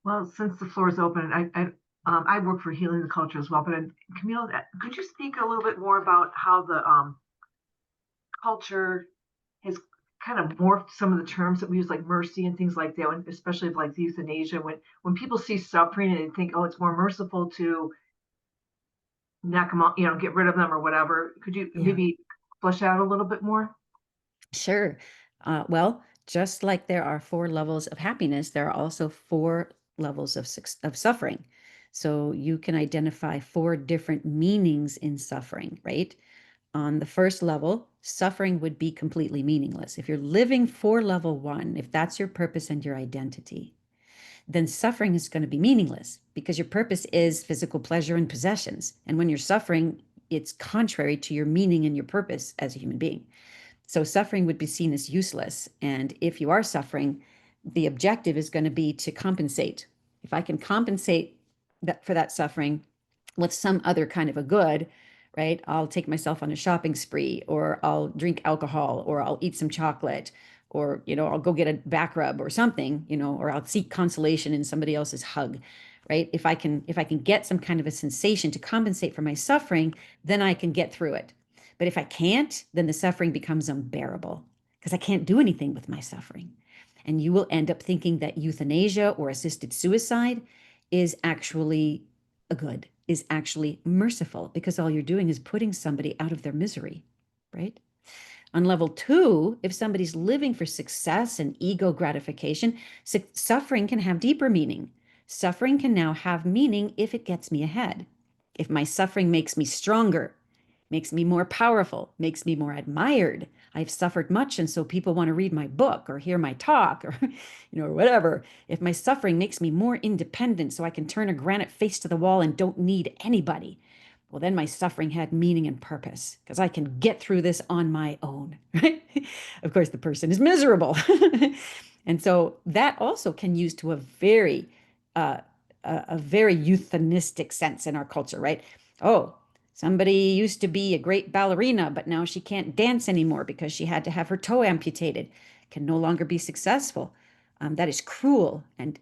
Well, since the floor is open, I work for Healing the Culture as well. But Camille, could you speak a little bit more about how the culture has kind of morphed some of the terms that we use, like mercy and things like that, and especially like euthanasia? When people see suffering and they think, oh, it's more merciful to knock them out, get rid of them or whatever. Could you Yeah. maybe flesh out a little bit more? Sure. Well, just like there are four levels of happiness, there are also four levels of suffering. So you can identify four different meanings in suffering, right? On the first level, suffering would be completely meaningless. If you're living for level one, if that's your purpose and your identity, then suffering is going to be meaningless because your purpose is physical pleasure and possessions. And when you're suffering, it's contrary to your meaning and your purpose as a human being. So suffering would be seen as useless. And if you are suffering, the objective is going to be to compensate. If I can compensate for that suffering with some other kind of a good, right? I'll take myself on a shopping spree, or I'll drink alcohol, or I'll eat some chocolate, or, I'll go get a back rub or something, or I'll seek consolation in somebody else's hug, right? If I can get some kind of a sensation to compensate for my suffering, then I can get through it. But if I can't, then the suffering becomes unbearable because I can't do anything with my suffering. And you will end up thinking that euthanasia or assisted suicide is actually a good, is actually merciful, because all you're doing is putting somebody out of their misery, right? On level two, if somebody's living for success and ego gratification, suffering can have deeper meaning. Suffering can now have meaning if it gets me ahead. If my suffering makes me stronger, makes me more powerful, makes me more admired. I've suffered much, and so people want to read my book or hear my talk, or or whatever. If my suffering makes me more independent so I can turn a granite face to the wall and don't need anybody, well, then my suffering had meaning and purpose because I can get through this on my own, right? Of course, the person is miserable. And so that also can use to uh, a very euthanistic sense in our culture, right? Oh, somebody used to be a great ballerina, but now she can't dance anymore because she had to have her toe amputated, can no longer be successful. That is cruel and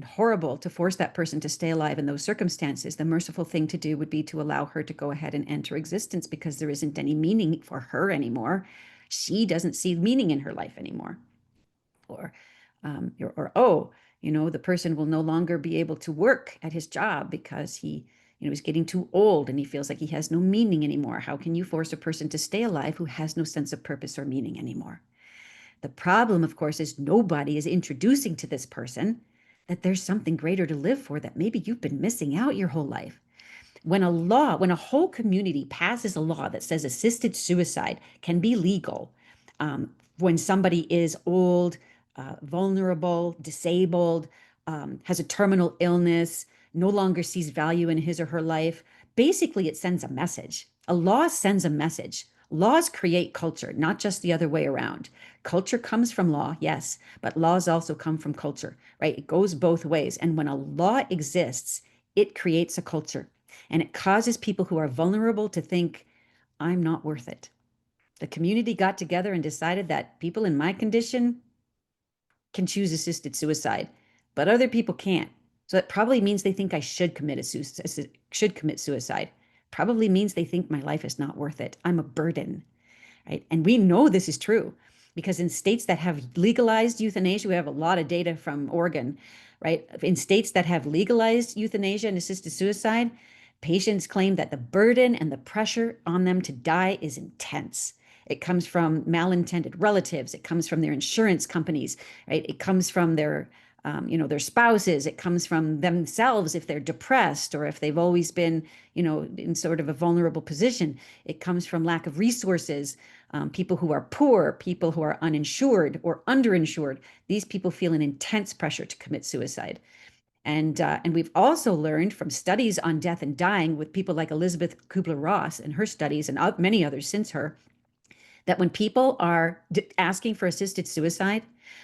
horrible to force that person to stay alive in those circumstances. The merciful thing to do would be to allow her to go ahead and enter existence because there isn't any meaning for her anymore. She doesn't see meaning in her life anymore. Or, oh, the person will no longer be able to work at his job because he's getting too old and he feels like he has no meaning anymore. How can you force a person to stay alive who has no sense of purpose or meaning anymore? The problem, of course, is nobody is introducing to this person that there's something greater to live for that maybe you've been missing out your whole life. When a whole community passes a law that says assisted suicide can be legal, when somebody is old, vulnerable, disabled, has a terminal illness, no longer sees value in his or her life, basically it sends a message. A law sends a message. Laws create culture, not just the other way around. Culture comes from law, yes, but laws also come from culture, right? It goes both ways. And when a law exists, it creates a culture, and it causes people who are vulnerable to think, I'm not worth it. The community got together and decided that people in my condition can choose assisted suicide, but other people can't. So that probably means they think I should commit suicide. Probably means they think my life is not worth it. I'm a burden, right? And we know this is true because in states that have legalized euthanasia, we have a lot of data from Oregon, right? In states that have legalized euthanasia and assisted suicide, patients claim that the burden and the pressure on them to die is intense. It comes from malintended relatives. It comes from their insurance companies, right? It comes from their spouses. It comes from themselves if they're depressed or if they've always been, in sort of a vulnerable position. It comes from lack of resources. People who are poor, people who are uninsured or underinsured. These people feel an intense pressure to commit suicide. And we've also learned from studies on death and dying with people like Elizabeth Kubler-Ross and her studies and many others since her, that when people are asking for assisted suicide,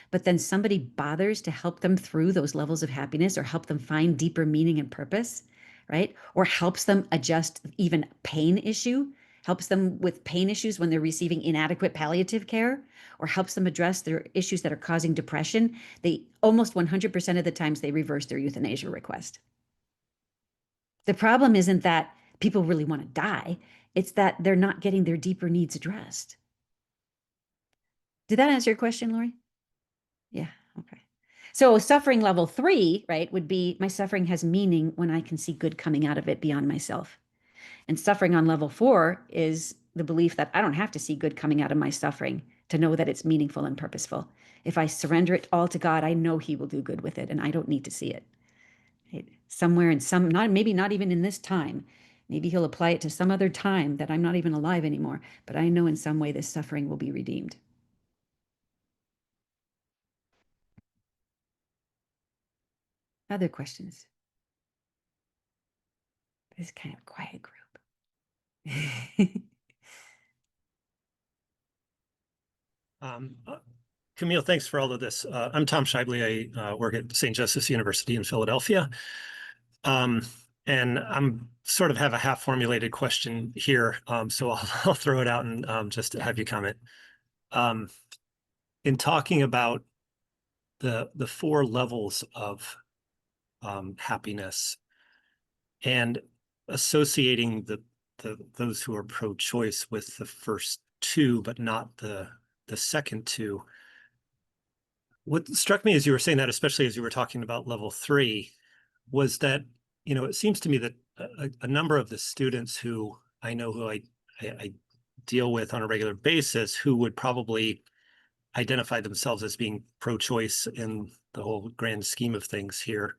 but then somebody bothers to help them through those levels of happiness or help them find deeper meaning and purpose, right? Or helps them adjust even pain issue, helps them with pain issues when they're receiving inadequate palliative care, or helps them address their issues that are causing depression, they almost 100% of the times they reverse their euthanasia request. The problem isn't that people really want to die. It's that they're not getting their deeper needs addressed. Did that answer your question, Lori? Yeah. Okay. So suffering level 3, right, would be my suffering has meaning when I can see good coming out of it beyond myself. And suffering on level 4 is the belief that I don't have to see good coming out of my suffering to know that it's meaningful and purposeful. If I surrender it all to God, I know He will do good with it, and I don't need to see it. Right? Somewhere in some, not maybe not even in this time, maybe He'll apply it to some other time that I'm not even alive anymore, but I know in some way this suffering will be redeemed. Other questions? This is kind of a quiet group. Camille, thanks for all of this. I'm Tom Shibley. I work at St. Joseph's University in Philadelphia. And I'm sort of have a half formulated question here. So I'll throw it out and just have you comment. In talking about the 4 levels of happiness and associating those who are pro-choice with the first 2, but not the second 2. What struck me as you were saying that, especially as you were talking about level 3, was that, it seems to me that a number of the students who I know who I deal with on a regular basis who would probably identify themselves as being pro-choice in the whole grand scheme of things here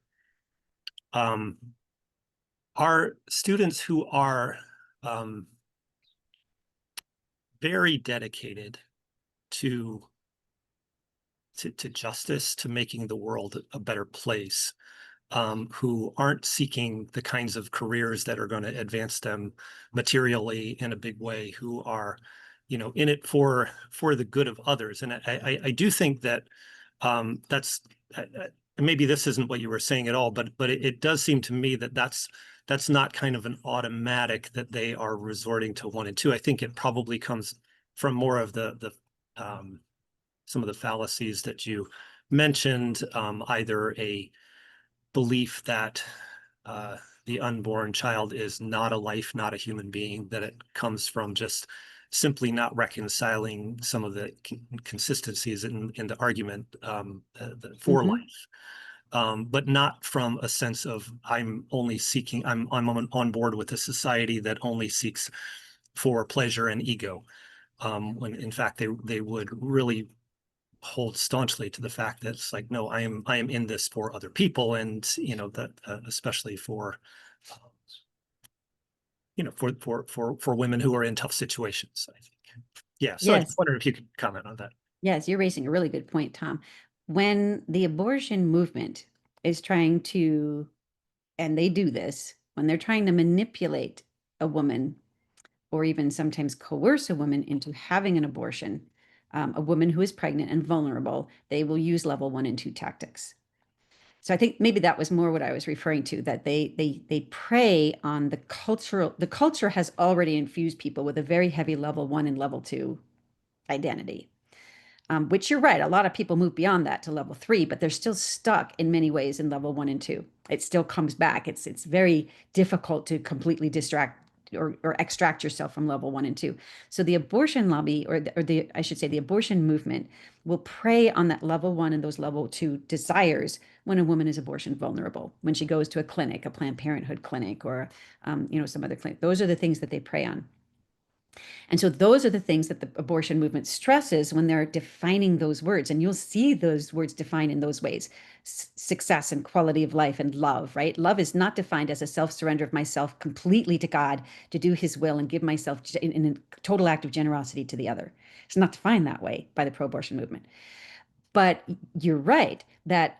are students who are very dedicated to justice, to making the world a better place, who aren't seeking the kinds of careers that are going to advance them materially in a big way, who are, in it for the good of others. And I do think that that's maybe this isn't what you were saying at all, but it does seem to me that that's not kind of an automatic that they are resorting to 1 and 2. I think it probably comes from more of the some of the fallacies that you mentioned, either a belief that the unborn child is not a life, not a human being, that it comes from just simply not reconciling some of the consistencies in the argument for life, but not from a sense of I'm on board with a society that only seeks for pleasure and ego, when in fact they would really hold staunchly to the fact that it's like, no, I am in this for other people, and that especially for for women who are in tough situations, I think. Yeah, so I Yes. just wondered if you could comment on that. Yes, you're raising a really good point, Tom. When the abortion movement is trying to, and they do this, when they're trying to manipulate a woman or even sometimes coerce a woman into having an abortion, a woman who is pregnant and vulnerable, they will use level 1 and 2 tactics. So I think maybe that was more what I was referring to, that they prey on the culture has already infused people with a very heavy level 1 and level 2 identity. Which you're right, a lot of people move beyond that to level 3, but they're still stuck in many ways in level 1 and 2. It still comes back. It's very difficult to completely distract or extract yourself from level 1 and 2. So the abortion lobby, or I should say the abortion movement, will prey on that level 1 and those level 2 desires when a woman is abortion vulnerable, when she goes to a clinic, a Planned Parenthood clinic, or some other clinic. Those are the things that they prey on. And so those are the things that the abortion movement stresses when they're defining those words. And you'll see those words defined in those ways: success and quality of life and love, right? Love is not defined as a self-surrender of myself completely to God to do His will and give myself in a total act of generosity to the other. It's not defined that way by the pro-abortion movement. But you're right that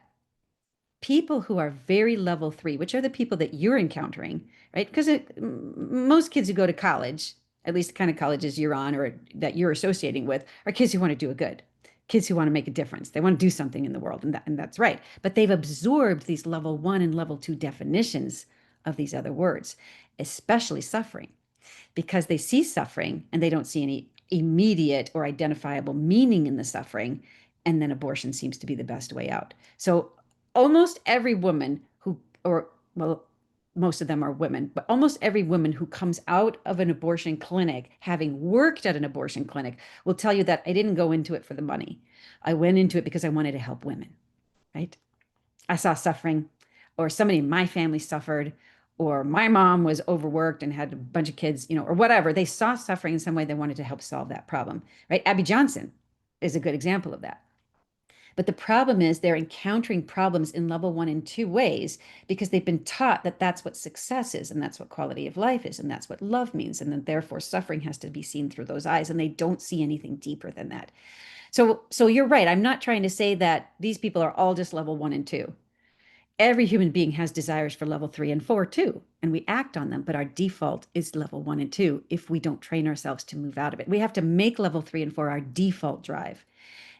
people who are very level 3, which are the people that you're encountering, right? Because most kids who go to college, at least the kind of colleges you're on or that you're associating with, are kids who want to do a good, kids who want to make a difference. They want to do something in the world, and that's right. But they've absorbed these level 1 and level 2 definitions of these other words, especially suffering. because they see suffering and they don't see any immediate or identifiable meaning in the suffering. And then abortion seems to be the best way out. So almost every woman who, or well, most of them are women, but almost every woman who comes out of an abortion clinic, having worked at an abortion clinic, will tell you that I didn't go into it for the money. I went into it because I wanted to help women, right? I saw suffering, or somebody in my family suffered, or my mom was overworked and had a bunch of kids, or whatever. They saw suffering in some way. They wanted to help solve that problem, right? Abby Johnson is a good example of that. But the problem is they're encountering problems in level 1 in 2 ways because they've been taught that that's what success is, and that's what quality of life is, and that's what love means. And then therefore suffering has to be seen through those eyes, and they don't see anything deeper than that. So you're right. I'm not trying to say that these people are all just level 1 and 2. Every human being has desires for level 3 and 4 too, and we act on them, but our default is level 1 and 2 if we don't train ourselves to move out of it. We have to make level 3 and 4 our default drive.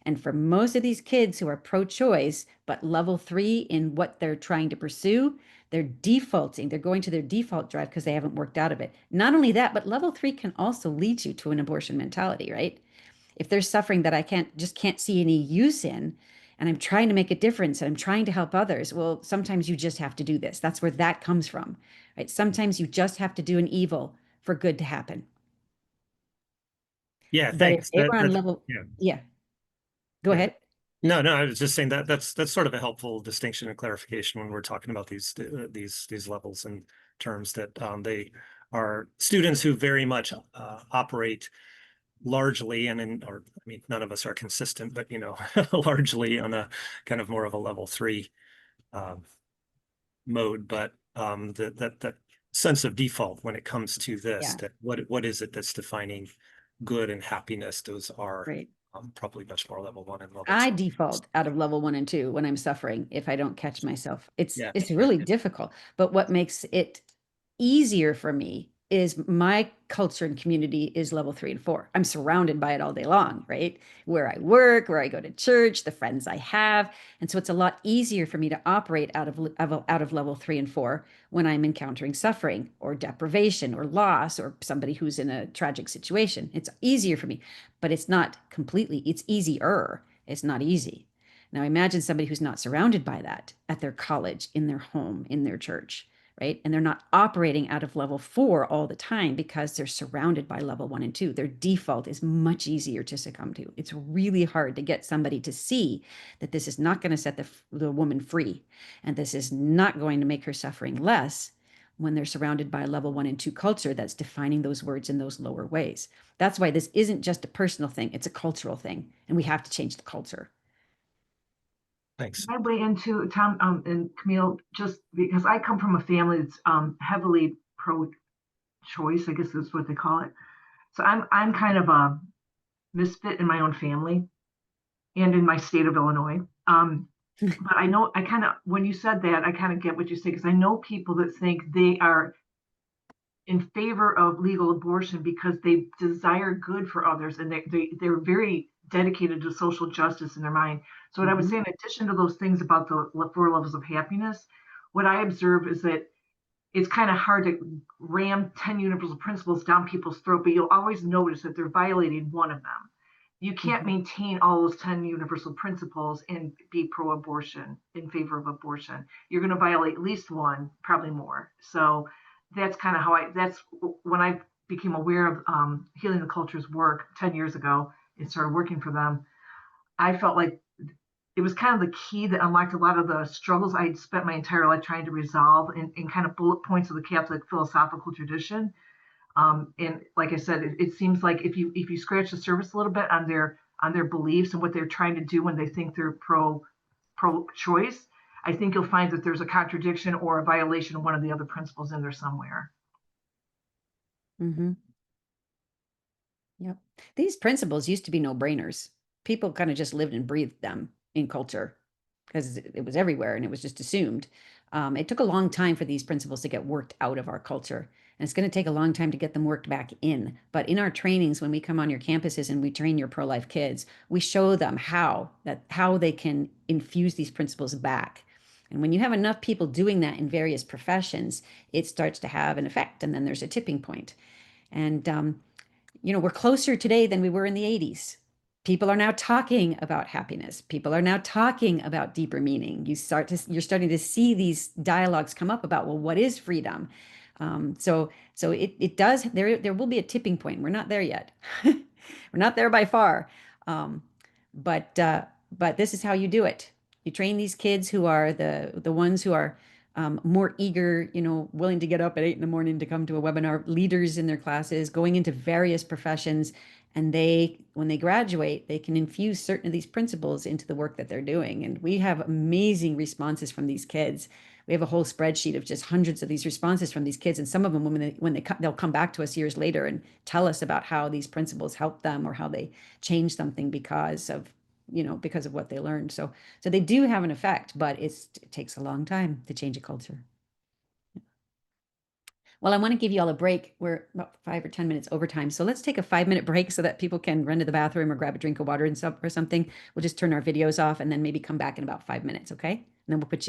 And for most of these kids who are pro-choice, but level 3 in what they're trying to pursue, they're defaulting. They're going to their default drive because they haven't worked out of it. Not only that, but level 3 can also lead you to an abortion mentality, right? If there's suffering that I can't see any use in, and I'm trying to make a difference and I'm trying to help others, well, sometimes you just have to do this. That's where that comes from, right? Sometimes you just have to do an evil for good to happen. Yeah, But if thanks. they were on level, yeah, go Yeah. ahead. No, I was just saying that that's sort of a helpful distinction and clarification when we're talking about these levels and terms that they are students who very much operate largely or I mean, none of us are consistent, but largely on a kind of more of a level 3 mode. But that sense of default when it comes to this, Yeah. that what is it that's defining good and happiness? Those are Right. probably much more level 1 and level 2. I default out of level 1 and 2 when I'm suffering if I don't catch myself. It's Yeah. really difficult. But what makes it easier for me is my culture and community is level 3 and 4. I'm surrounded by it all day long, right? Where I work, where I go to church, the friends I have. And so it's a lot easier for me to operate out of level 3 and 4 when I'm encountering suffering or deprivation or loss or somebody who's in a tragic situation. It's easier for me, but it's not completely, it's easier. It's not easy. Now imagine somebody who's not surrounded by that at their college, in their home, in their church, right? And they're not operating out of level 4 all the time because they're surrounded by level 1 and 2. Their default is much easier to succumb to. It's really hard to get somebody to see that this is not going to set the woman free, and this is not going to make her suffering less when they're surrounded by a level 1 and 2 culture that's defining those words in those lower ways. That's why this isn't just a personal thing, it's a cultural thing, and we have to change the culture. Thanks. My way into Tom and Camille, just because I come from a family that's heavily pro-choice, I guess that's what they call it. So I'm kind of a misfit in my own family and in my state of Illinois. But I know when you said that, I kind of get what you say, because I know people that think they are in favor of legal abortion because they desire good for others, and they're very dedicated to social justice in their mind. So what I would say, in addition to those things about the 4 levels of happiness, what I observe is that it's kind of hard to ram 10 universal principles down people's throat, but you'll always notice that they're violating one of them. You can't maintain all those 10 universal principles and be pro-abortion, in favor of abortion. You're going to violate at least one, probably more. So that's kind of that's when I became aware of Healing the Culture's work 10 years ago and started working for them. I felt like it was kind of the key that unlocked a lot of the struggles I'd spent my entire life trying to resolve in kind of bullet points of the Catholic philosophical tradition. And like I said, it seems like if you scratch the surface a little bit on their beliefs and what they're trying to do when they think they're pro-choice, I think you'll find that there's a contradiction or a violation of one of the other principles in there somewhere. Mm-hmm. Yep. These principles used to be no-brainers. People kind of just lived and breathed them in culture because it was everywhere and it was just assumed. It took a long time for these principles to get worked out of our culture. And it's going to take a long time to get them worked back in. But in our trainings, when we come on your campuses and we train your pro-life kids, we show them how they can infuse these principles back. And when you have enough people doing that in various professions, it starts to have an effect. And then there's a tipping point. And, we're closer today than we were in the 80s. People are now talking about happiness. People are now talking about deeper meaning. You're starting to see these dialogues come up about, well, what is freedom? So it does, there will be a tipping point. We're not there yet. We're not there by far. But this is how you do it. You train these kids who are the ones who are more eager, willing to get up at 8 a.m. to come to a webinar, leaders in their classes, going into various professions. And when they graduate, they can infuse certain of these principles into the work that they're doing. And we have amazing responses from these kids. We have a whole spreadsheet of just hundreds of these responses from these kids. And some of them, they'll come back to us years later and tell us about how these principles helped them or how they changed something because of what they learned. So they do have an effect, but it takes a long time to change a culture. Well, I want to give you all a break. We're about 5 or 10 minutes over time. So let's take a 5-minute break so that people can run to the bathroom or grab a drink of water or something. We'll just turn our videos off and then maybe come back in about 5 minutes. Okay. And then we'll put you